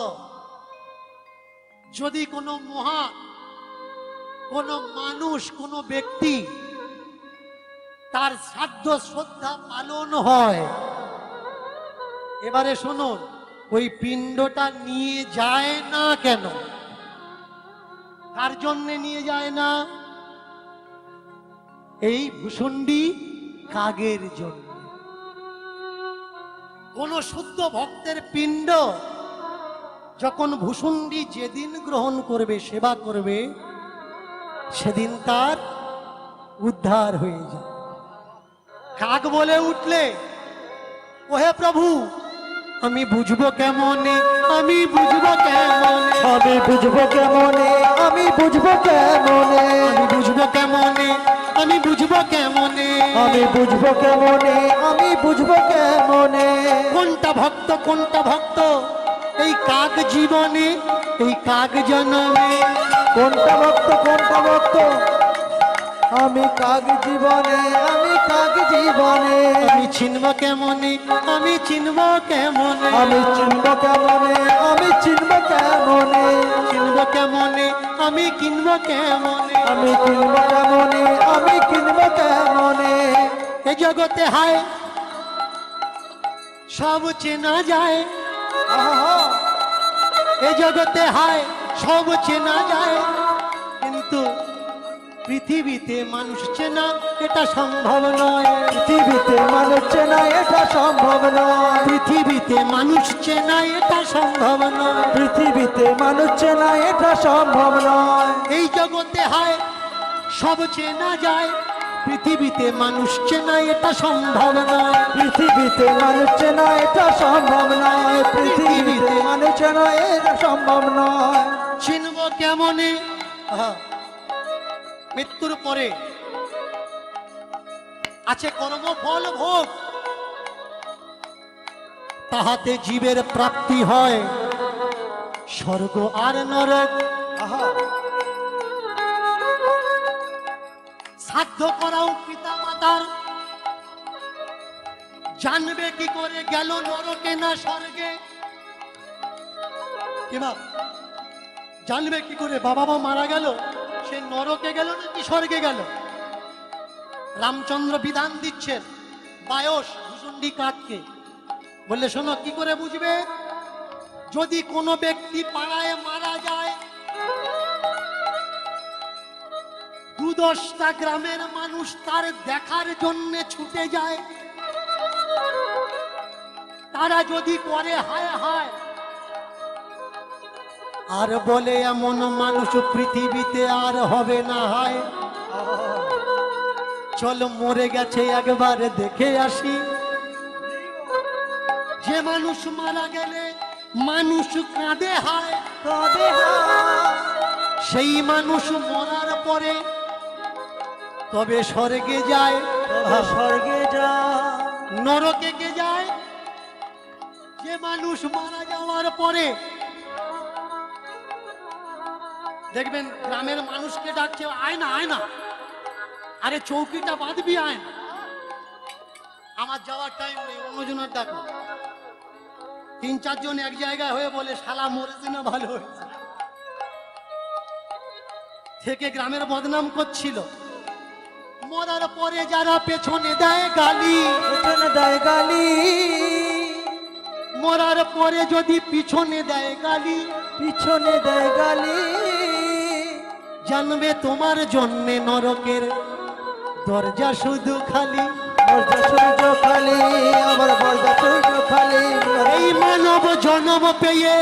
[SPEAKER 1] যদি কোনো কোনো মানুষ, কোনো ব্যক্তি তার শ্রাদ্ধ শ্রদ্ধা পালন হয়, এবারে শুনুন, ওই পিণ্ডটা নিয়ে যায় না কেন? কার জন্য নিয়ে যায় না? এই ভূষণ্ডী কাগের জন্য। কোন শুদ্ধ ভক্তের পিণ্ড যখন ভূষণ্ডী যেদিন গ্রহণ করবে, সেবা করবে, সেদিন তার উদ্ধার হয়ে যায়। কাক বলে উঠলে, ওহে প্রভু, আমি বুঝবো কেমনে, আমি বুঝবো কেমনে,
[SPEAKER 2] আমি বুঝবো কেমনে, আমি বুঝবো কেমনে,
[SPEAKER 1] আমি বুঝবো কেমনে, আমি বুঝবো কেমনে,
[SPEAKER 2] আমি বুঝবো কেমনে, আমি বুঝবো কেমনে,
[SPEAKER 1] কোনটা ভক্ত কোনটা ভক্ত এই কাক জীবনে, এই কাক জনমে।
[SPEAKER 2] কোনটা ভক্ত কোনটা ভক্ত, আমি কাক জীবনে, আমি কাক জীবনে,
[SPEAKER 1] আমি চিনব কেমনে, আমি চিনব কেমনে,
[SPEAKER 2] আমি চিনব কেমনে, আমি চিনব কেমনে,
[SPEAKER 1] চিনব কেমনে, আমি কিনব কেমনে।
[SPEAKER 2] আমি কিনব কেমনে, আমি কিনব কেমনে,
[SPEAKER 1] এ জগতে হায় সব চেনা যায়,
[SPEAKER 2] আহা,
[SPEAKER 1] এ জগতে হায় সব চেনা যায়, কিন্তু পৃথিবীতে মানুষ চেনা এটা সম্ভব নয়।
[SPEAKER 2] পৃথিবীতে মানুষ চেনা এটা সম্ভব নয়,
[SPEAKER 1] পৃথিবীতে মানুষ চেনা এটা সম্ভব নয়।
[SPEAKER 2] পৃথিবীতে মানুষ চেনা এটা সম্ভব নয়,
[SPEAKER 1] এই জগতে হায় সব চেনা যায়, পৃথিবীতে মানুষ চেনা এটা সম্ভব নয়।
[SPEAKER 2] পৃথিবীতে মানুষ চেনা এটা সম্ভব নয়, পৃথিবীতে মানুষ চেনা এটা সম্ভব নয়,
[SPEAKER 1] চিনব কেমনে, আহা, মৃত্যুর পরে আছে কর্মফল ভোগ, তাহাতে জীবের প্রাপ্তি হয় স্বর্গ আর নরক।
[SPEAKER 2] আহা,
[SPEAKER 1] সাধ্য করাও পিতা মাতার, জানবে কি করে গেল নরকে না স্বর্গে। কিবা জানবে কি করে বাবা মা মারা গেল সে নরকে গেল নাকি স্বর্গে গেল। রামচন্দ্র বিধান দিচ্ছেন বায়স ভুসুন্ডি কাঠকে, বললে শোনো কি করে বুঝবে, যদি কোনো ব্যক্তি পাড়ায় মারা যায় 2-10টা গ্রামের মানুষ তার দেখার জন্য ছুটে যায়, তারা যদি করে হায় হায় আর বলে এমন মানুষ পৃথিবীতে আর হবে না, হয় চল মরে গেছে একবার দেখে আসি। যে মানুষ মারা গেলে মানুষ কাঁদে হায়,
[SPEAKER 2] কাঁদে হায়,
[SPEAKER 1] সেই মানুষ মরার পরে তবে স্বর্গে যায়,
[SPEAKER 2] তবে স্বর্গে যা,
[SPEAKER 1] নরকে কে যায়। যে মানুষ মারা যাওয়ার পরে দেখবেন গ্রামের মানুষকে ডাকছে আয় না আয় না, আরে চৌকিটা বাঁধবি আয় না, আমার যাওয়ার টাইম নেই অন্যজনের ডাকো। 3-4 জন এক জায়গায় হয়ে বলে শালা মরেছে না ভালো হয়েছে, থেকে গ্রামের বদনাম করছিল। মরার পরে যারা পেছনে দেয় গালি,
[SPEAKER 2] পেছনে দেয় গালি,
[SPEAKER 1] মরার পরে যদি পিছনে দেয় গালি,
[SPEAKER 2] পিছনে দেয় গালি,
[SPEAKER 1] জানবে তোমার জন্যে নরকের দরজা শুধু খালি।
[SPEAKER 2] বর্জা সূর্য খালি, আমার বর্জা সূর্য খালি,
[SPEAKER 1] এই মানব জন্ম পেয়ে,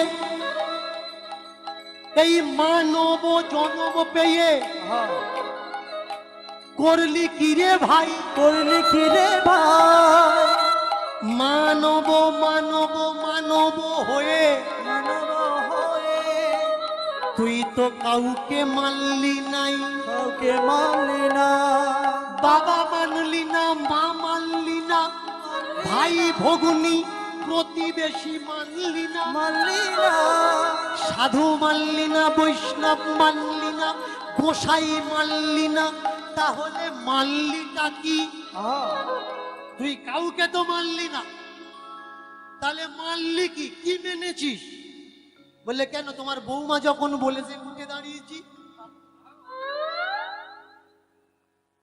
[SPEAKER 1] এই মানব জন্ম পেয়ে
[SPEAKER 2] আহা,
[SPEAKER 1] করলি কি রে ভাই,
[SPEAKER 2] করলি কি রে ভাই,
[SPEAKER 1] মানব মানব মানব হয়ে
[SPEAKER 2] মানব হয়ে
[SPEAKER 1] তুই তো কাউকে মানলি নাই।
[SPEAKER 2] কাউকে মানলি না,
[SPEAKER 1] বাবা মানলি না, মা মানলি না, ভাই ভগ্নী প্রতিবেশী মানলি না,
[SPEAKER 2] মানলি না,
[SPEAKER 1] সাধু মানলি না, বৈষ্ণব মানলি না, গোসাই মানলি না, তাহলে মানলিটা কি?
[SPEAKER 2] আহা,
[SPEAKER 1] তুই কাউকে তো মানলি না, তাহলে মানলি কি, কি মেনেছিস? বললে কেন তোমার বৌমা যখন বলেছে উঠে দাঁড়িয়েছি,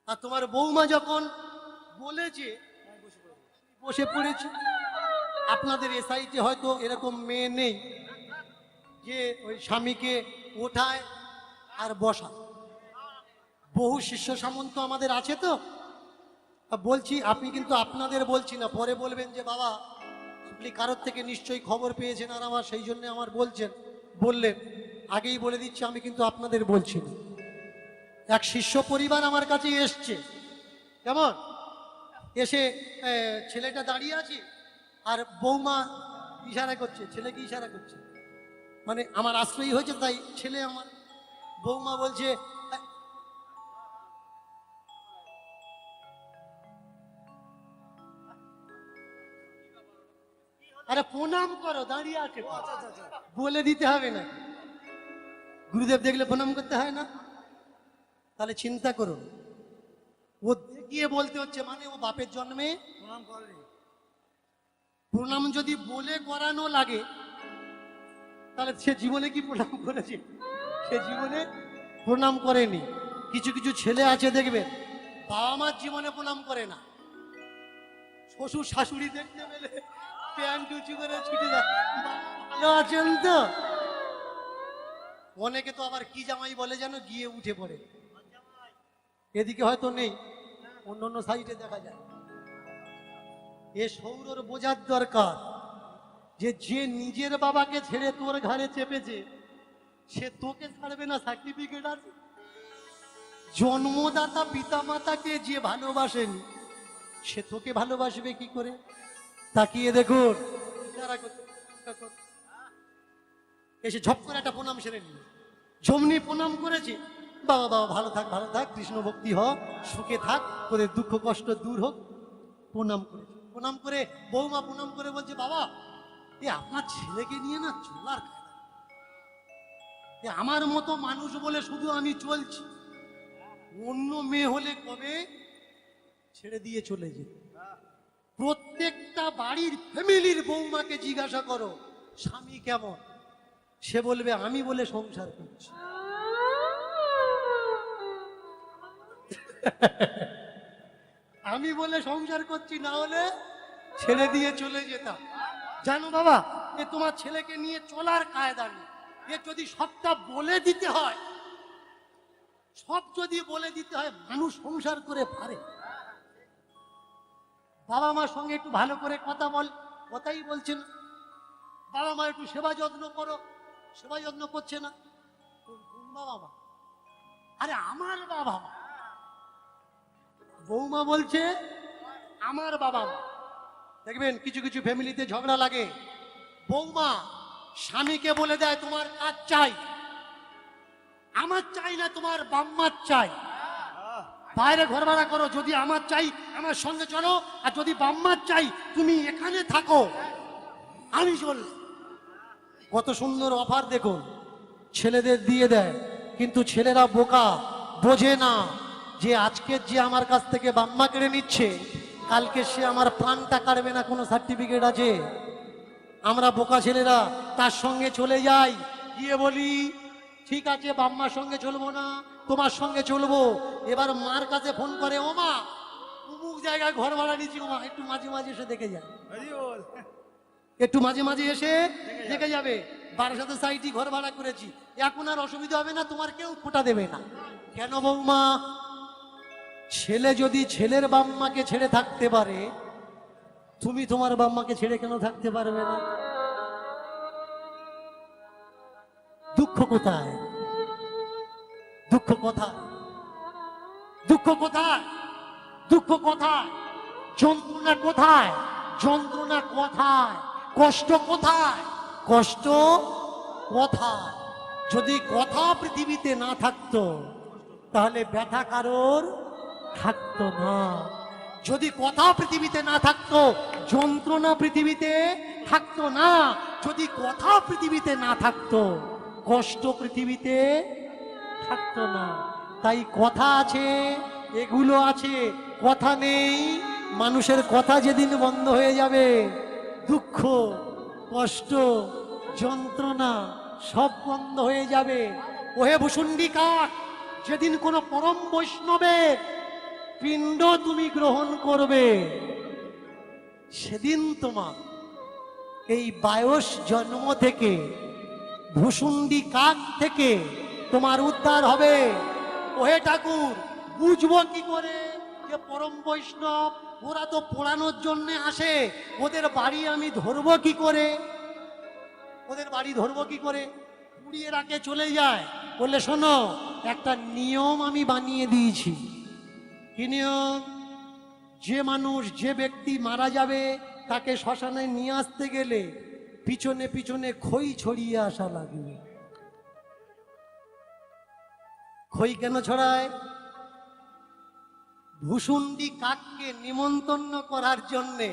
[SPEAKER 1] আর তোমার বৌমা যখন বলেছে বসে পড়েছি। আপনাদের এসআইতে হয়তো এরকম মেয়ে নেই যে ওই স্বামীকে ওঠায় আর বসা, বহু শিষ্য সামন্ত আমাদের আছে তো। বলছি আপনি কিন্তু আপনাদের বলছি না, পরে বলবেন যে বাবা আপনি কারোর থেকে নিশ্চয়ই খবর পেয়েছেন আর আমার সেই জন্য আমার বলছেন, বললেন। আগেই বলে দিচ্ছি আমি কিন্তু আপনাদের বলছি না। এক শিষ্য পরিবার আমার কাছে এসছে, কেমন এসে ছেলেটা দাঁড়িয়ে আছে আর বৌমা ইশারা করছে, ছেলেকে ইশারা করছে, মানে আমার আশ্রয় হয়েছে তাই ছেলে আমার। বৌমা বলছে আরে প্রণাম করো, দাঁড়িয়ে আছে, বলে দিতে হবে না? গুরুদেব দেখলে প্রণাম করতে হয় না? তাহলে চিন্তা করুন, ও দেখিয়ে বলতে হচ্ছে, মানে ও বাপের জন্মে
[SPEAKER 2] প্রণাম করেনি।
[SPEAKER 1] প্রণাম যদি বলে করানো লাগে, তাহলে সে জীবনে কি প্রণাম করেছে? সে জীবনে প্রণাম করেনি। কিছু কিছু ছেলে আছে দেখবেন, বাবা মার জীবনে প্রণাম করে না, শ্বশুর শাশুড়ি দেখতে পেলে প্যান্ট উঁচু করে ছুটে যায়, "বাবা, ভালো আছেন তো?" অনেকে তো আবার কি জামাই বলে যেন, গিয়ে উঠে পড়ে। এদিকে হয়তো নেই, অন্য অন্য সাইডে দেখা যায়। এ সৌরর বোঝার দরকার যে যে নিজের বাবাকে ছেড়ে তোর ঘাড়ে চেপেছে, সে তোকে ছাড়বে না, সার্টিফিকেট আছে। জন্মদাতা পিতা মাতাকে যে ভালোবাসেনি, সে তোকে ভালোবাসবে কি করে? তাকিয়ে দেখুন, এসে ঝপ করে একটা প্রণাম সেরে নিল। জমনি প্রণাম করেছে, বাবা বাবা ভালো থাক, ভালো থাক, কৃষ্ণ ভক্তি হোক, সুখে থাক, তোদের দুঃখ কষ্ট দূর হোক। প্রণাম করেছে, প্রণাম করে বৌমা প্রণাম করে বলছে, বাবা এ আপনার ছেলেকে নিয়ে না চলার কায়দা নেই। এ আমার মতো মানুষ বলে শুধু আমি চলছি, অন্য মেয়ে হলে কবে ছেড়ে দিয়ে চলে যেত। প্রত্যেকটা বাড়ির ফ্যামিলির বৌমাকে জিজ্ঞাসা করো স্বামী কেমন, সে বলবে আমি বলে সংসার করছি। আমি বলে সংসার করছি, না হলে ছেড়ে দিয়ে চলে যেতাম। জানো বাবা, এ তোমার ছেলেকে নিয়ে চলার কায়দা নেই। এ যদি সবটা বলে দিতে হয়, সব যদি বলে দিতে হয়, মানুষ সংসার করে পারে? বাবা মার সঙ্গে একটু ভালো করে কথা বল, কথাই বলছে না। বাবা মা একটু সেবা যত্ন করো, সেবা যত্ন করছে না। কোন বাবা মা? আরে আমার বাবা মা। বৌমা বলছে আমার বাবা মা। দেখবেন কিছু কিছু ফ্যামিলিতে ঝগড়া লাগে, বৌমা স্বামীকে বলে দেয় তোমার কাজ চাই, আমার চাই না, তোমার বাম্মার চাই। বাইরে ঘর ভাড়া করো, যদি আমার চাই আমার সঙ্গে চলো, আর যদি বাম্মার চাই তুমি এখানে থাকো, আমি চল। কত সুন্দর অফার দেখুন, ছেলেদের দিয়ে দেয়। কিন্তু ছেলেরা বোকা, বোঝে না যে আজকে যে আমার কাছ থেকে বাম্মা কেড়ে নিচ্ছে, কালকে সে আমার প্রাণটা কাটবে না, কোনো সার্টিফিকেট আছে? আমরা বোকা ছেলেরা তার সঙ্গে চলে যাই, গিয়ে বলি ঠিক আছে বাম্মার সঙ্গে চলবো না, তোমার সঙ্গে চলবো। এবার মার কাছে ফোন করে, ও মা অমুক জায়গায় ঘর ভাড়া নিচ্ছি, ও মা একটু মাঝে মাঝে এসে দেখে যায়, একটু মাঝে মাঝে এসে দেখে যাবে। বারাসাতে সাইটি ঘর ভাড়া করেছি, এখন আর অসুবিধা হবে না, তোমার কেউ ফোঁটা দেবে না। কেন বৌমা? ছেলে যদি ছেলের বাম্মাকে ছেড়ে থাকতে পারে, তুমি তোমার বাম্মাকে ছেড়ে কেন থাকতে পারবে না? দুঃখ কোথায়? দুঃখ কোথায়? দুঃখ কোথায়? দুঃখ কোথায়? যন্ত্রণা কোথায়? যন্ত্রণা কোথায়? কষ্ট কোথায়? কষ্ট কোথায়? যদি কথা পৃথিবীতে না থাকতো, তাহলে ব্যথা কারোর থাকতো না। যদি কথা পৃথিবীতে না থাকতো, যন্ত্রণা পৃথিবীতে থাকতো না। যদি কথা পৃথিবীতে না থাকতো, কষ্ট পৃথিবীতে থাকতো না। তাই কথা আছে, এগুলো আছে, কথা নেই। মানুষের কথা যেদিন বন্ধ হয়ে যাবে, দুঃখ কষ্ট যন্ত্রণা সব বন্ধ হয়ে যাবে। ওহে ভূষুণ্ডী কাক, যেদিন কোনো পরম বৈষ্ণবের পিণ্ড তুমি গ্রহণ করবে, সেদিন তোমার এই বায়স জন্ম থেকে, ভূষুণ্ডী কাক থেকে তোমার উদ্ধার হবে। ওহে ঠাকুর, বুঝবো কি করে যে পরম বৈষ্ণব? ওরা তো পোড়ানোর জন্য আসে, ওদের বাড়ি আমি ধরবো কি করে? ওদের বাড়ি ধরবো কি করে? পুড়িয়ে রাখে, চলে যায়। বললে শোনো, একটা নিয়ম আমি বানিয়ে দিয়েছি। কি নিয়ম? যে মানুষ, যে ব্যক্তি মারা যাবে, তাকে শ্মশানে নিয়ে আসতে গেলে পিছনে পিছনে খই ছড়িয়ে আসা লাগবে। খই কেন ছড়ায়? ভূষুণ্ডী কাককে নিমন্ত্রণ করার জন্যে।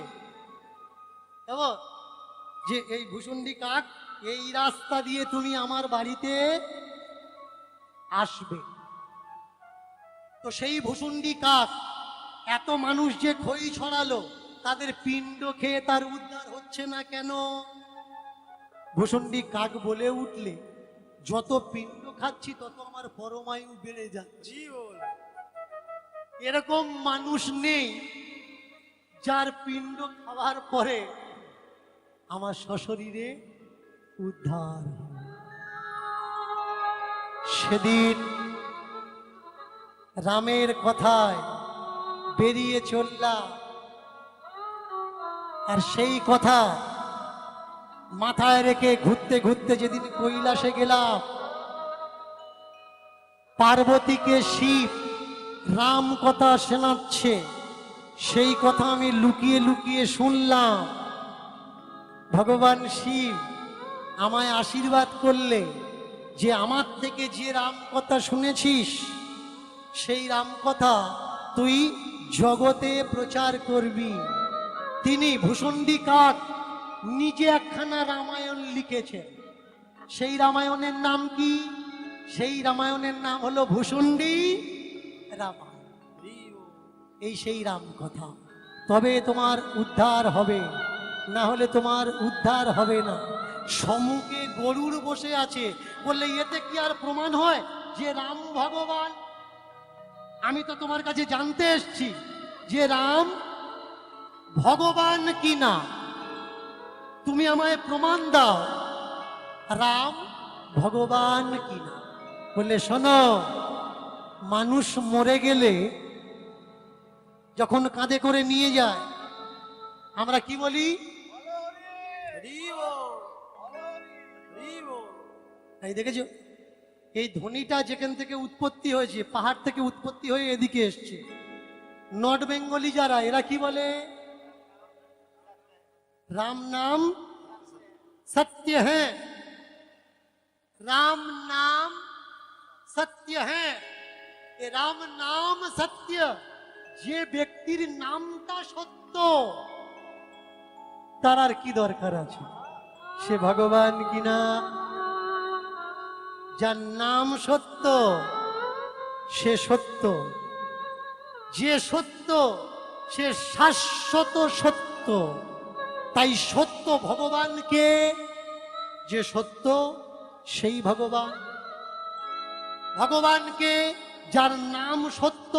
[SPEAKER 1] যে এই ভুসুন্ডি কাক এই রাস্তা দিয়ে তুমি আমার বাড়িতে আসবে। তো সেই ভুসুন্ডি কাক এত মানুষ যে খই ছড়ালো, তাদের পিণ্ড খেয়ে তার উদ্ধার হচ্ছে না কেন? ভুসুন্ডি কাক বলে উঠলে, যত পিণ্ড খাচ্ছি তত আমার পরমায়ু বেড়ে যাচ্ছে। এরকম মানুষ নেই যার পিণ্ড খাওয়ার পরে আমার সশরীরে উদ্ধার হয়। সেদিন রামের কথায় বেরিয়ে চললাম, আর সেই কথা মাথায় রেখে ঘুরতে ঘুরতে যেদিন কৈলাসে গেলাম, পার্বতীকে শিব রাম কথা শোনাচ্ছে, সেই কথা আমি লুকিয়ে লুকিয়ে শুনলাম। ভগবান শিব আমায় আশীর্বাদ করলে যে আমার থেকে যে রাম কথা শুনেছিস, সেই রাম কথা তুই জগতে প্রচার করবি। তিনি ভুসুন্ডি কাক নিজে একখানা রামায়ণ লিখেছেন। সেই রামায়ণের নাম কি? সেই রামায়ণের নাম হলো ভুসুন্ডি রামায়ণ। এই সেই রাম কথা। তবে তোমার উদ্ধার হবে, না হলে তোমার উদ্ধার হবে না। সম্মুখে গরুর বসে আছে, বললে এতে কি আর প্রমাণ হয় যে রাম ভগবান? আমি তো তোমার কাছে জানতে এসেছি যে রাম ভগবান কি না। তুমি আমায় প্রমাণ দাও রাম ভগবান কি না। বললে শোনো, মানুষ মরে গেলে যখন কাঁধে করে নিয়ে যায়, আমরা কি বলি? এই দেখেছো, এই ধ্বনিটা যেখান থেকে উৎপত্তি হয়েছে, পাহাড় থেকে উৎপত্তি হয়ে এদিকে এসছে। নর্থ বেঙ্গলি যারা, এরা কি বলে? राम नाम सत्य है, राम नाम सत्य है। ये राम नाम सत्य, যে ব্যক্তির নামটা সত্য, তার আর কি দরকার আছে? সে ভগবান কিনা? যার নাম সত্য সে সত্য, যে সত্য সে শাশ্বত সত্য। তাই সত্য ভগবানকে, যে সত্য সেই ভগবান। ভগবানকে, যার নাম সত্য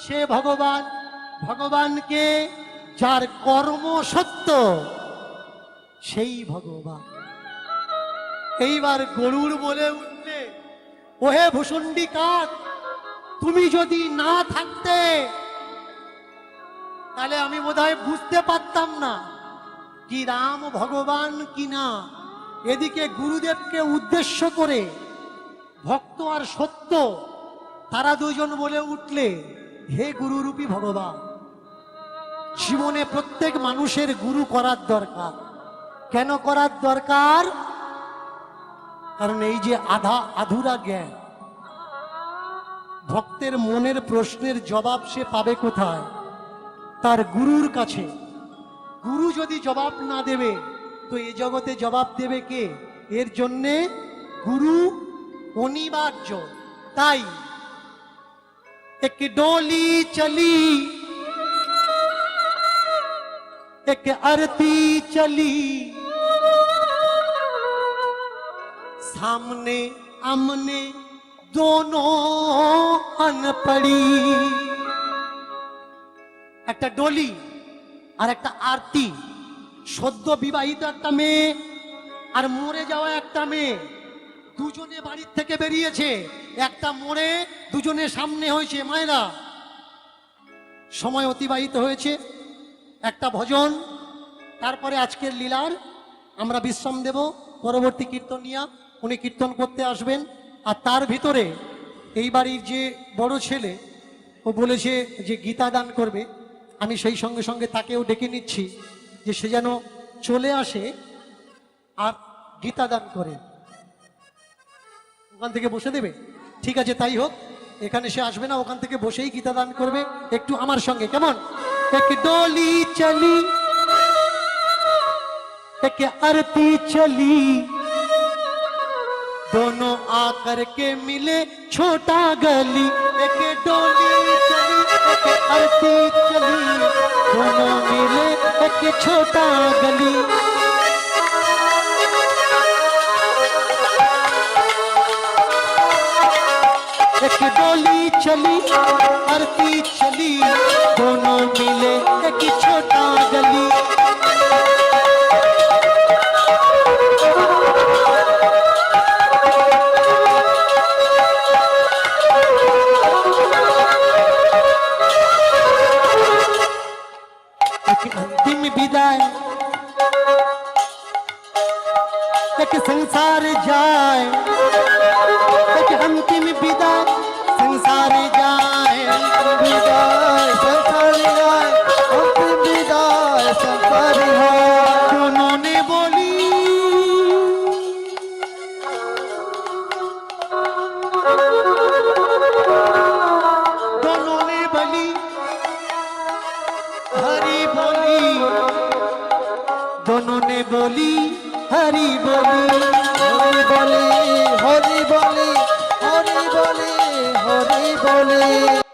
[SPEAKER 1] সে ভগবান। ভগবানকে, যার কর্ম সত্য সেই ভগবান। এইবার গরুর বলে উঠলে, ওহে ভুসুন্ডি কাক, তুমি যদি না থাকতে তাহলে আমি বোধহয় বুঝতে পারতাম না কি রাম ভগবান কিনা। এদিকে গুরুদেবকে উদ্দেশ্য করে ভক্ত আর সত্য তারা দুজন বলে উঠলে, হে গুরুরূপী ভগবান, জীবনে প্রত্যেক মানুষের গুরু করার দরকার। কেন করার দরকার? কারণ এই যে আধুরা জ্ঞান, ভক্তের মনের প্রশ্নের জবাব সে পাবে কোথায়? তার গুরুর কাছে। গুরু যদি জবাব না দেবে তো এ জগতে জবাব দেবে কে? এর জন্যে গুরু অনিবার্য। তাই এক ডোলি চলি, এক আরতি চলি, सामने आमने दोनों अन पड़ी। একটা ডলি আর একটা আরতি, সদ্য বিবাহিত একটা মেয়ে আর মরে যাওয়া একটা মেয়ে, দুজনে বাড়ির থেকে বেরিয়েছে, একটা মরে দুজনের সামনে হয়েছে। মায়েরা, সময় অতিবাহিত হয়েছে, একটা ভজন, তারপরে আজকের লীলার আমরা বিশ্রাম দেব। পরবর্তী কীর্তনিয়া উনি কীর্তন করতে আসবেন। আর তার ভিতরে এই বাড়ির যে বড় ছেলে, ও বলেছে যে গীতা দান করবে। আমি সেই সঙ্গে সঙ্গে তাকেও ডেকে নিচ্ছি যে সে যেন চলে আসে আর গীতা দান করে। ওখান থেকে বসে দেবে? ঠিক আছে, তাই হোক। এখানে সে আসবে না, ওখান থেকে বসেই গীতা দান করবে। একটু আমার সঙ্গে, কেমন? এক ডলি চলি, एक आरती चली, दोनों आकर के मिले छोटा गली। एक डोली चली, एक आरती चली, दोनों मिले एक छोटा गली। एक डोली चली, आरती चली, दोनों मिले एक छोटा गली। एक अंतिम विदाई, एक संसार जाए, एक अंतिम विदाई संसार जाए।
[SPEAKER 2] विदाई संसारी है, अंतिम विदाई संसारी है।
[SPEAKER 1] दोनों ने बोली, दोनों ने बोली, हरी बोली, दोनों ने बोली हरी बोली।
[SPEAKER 2] हरि बोली, हरि बोली, हरि बोली, हरि बोली।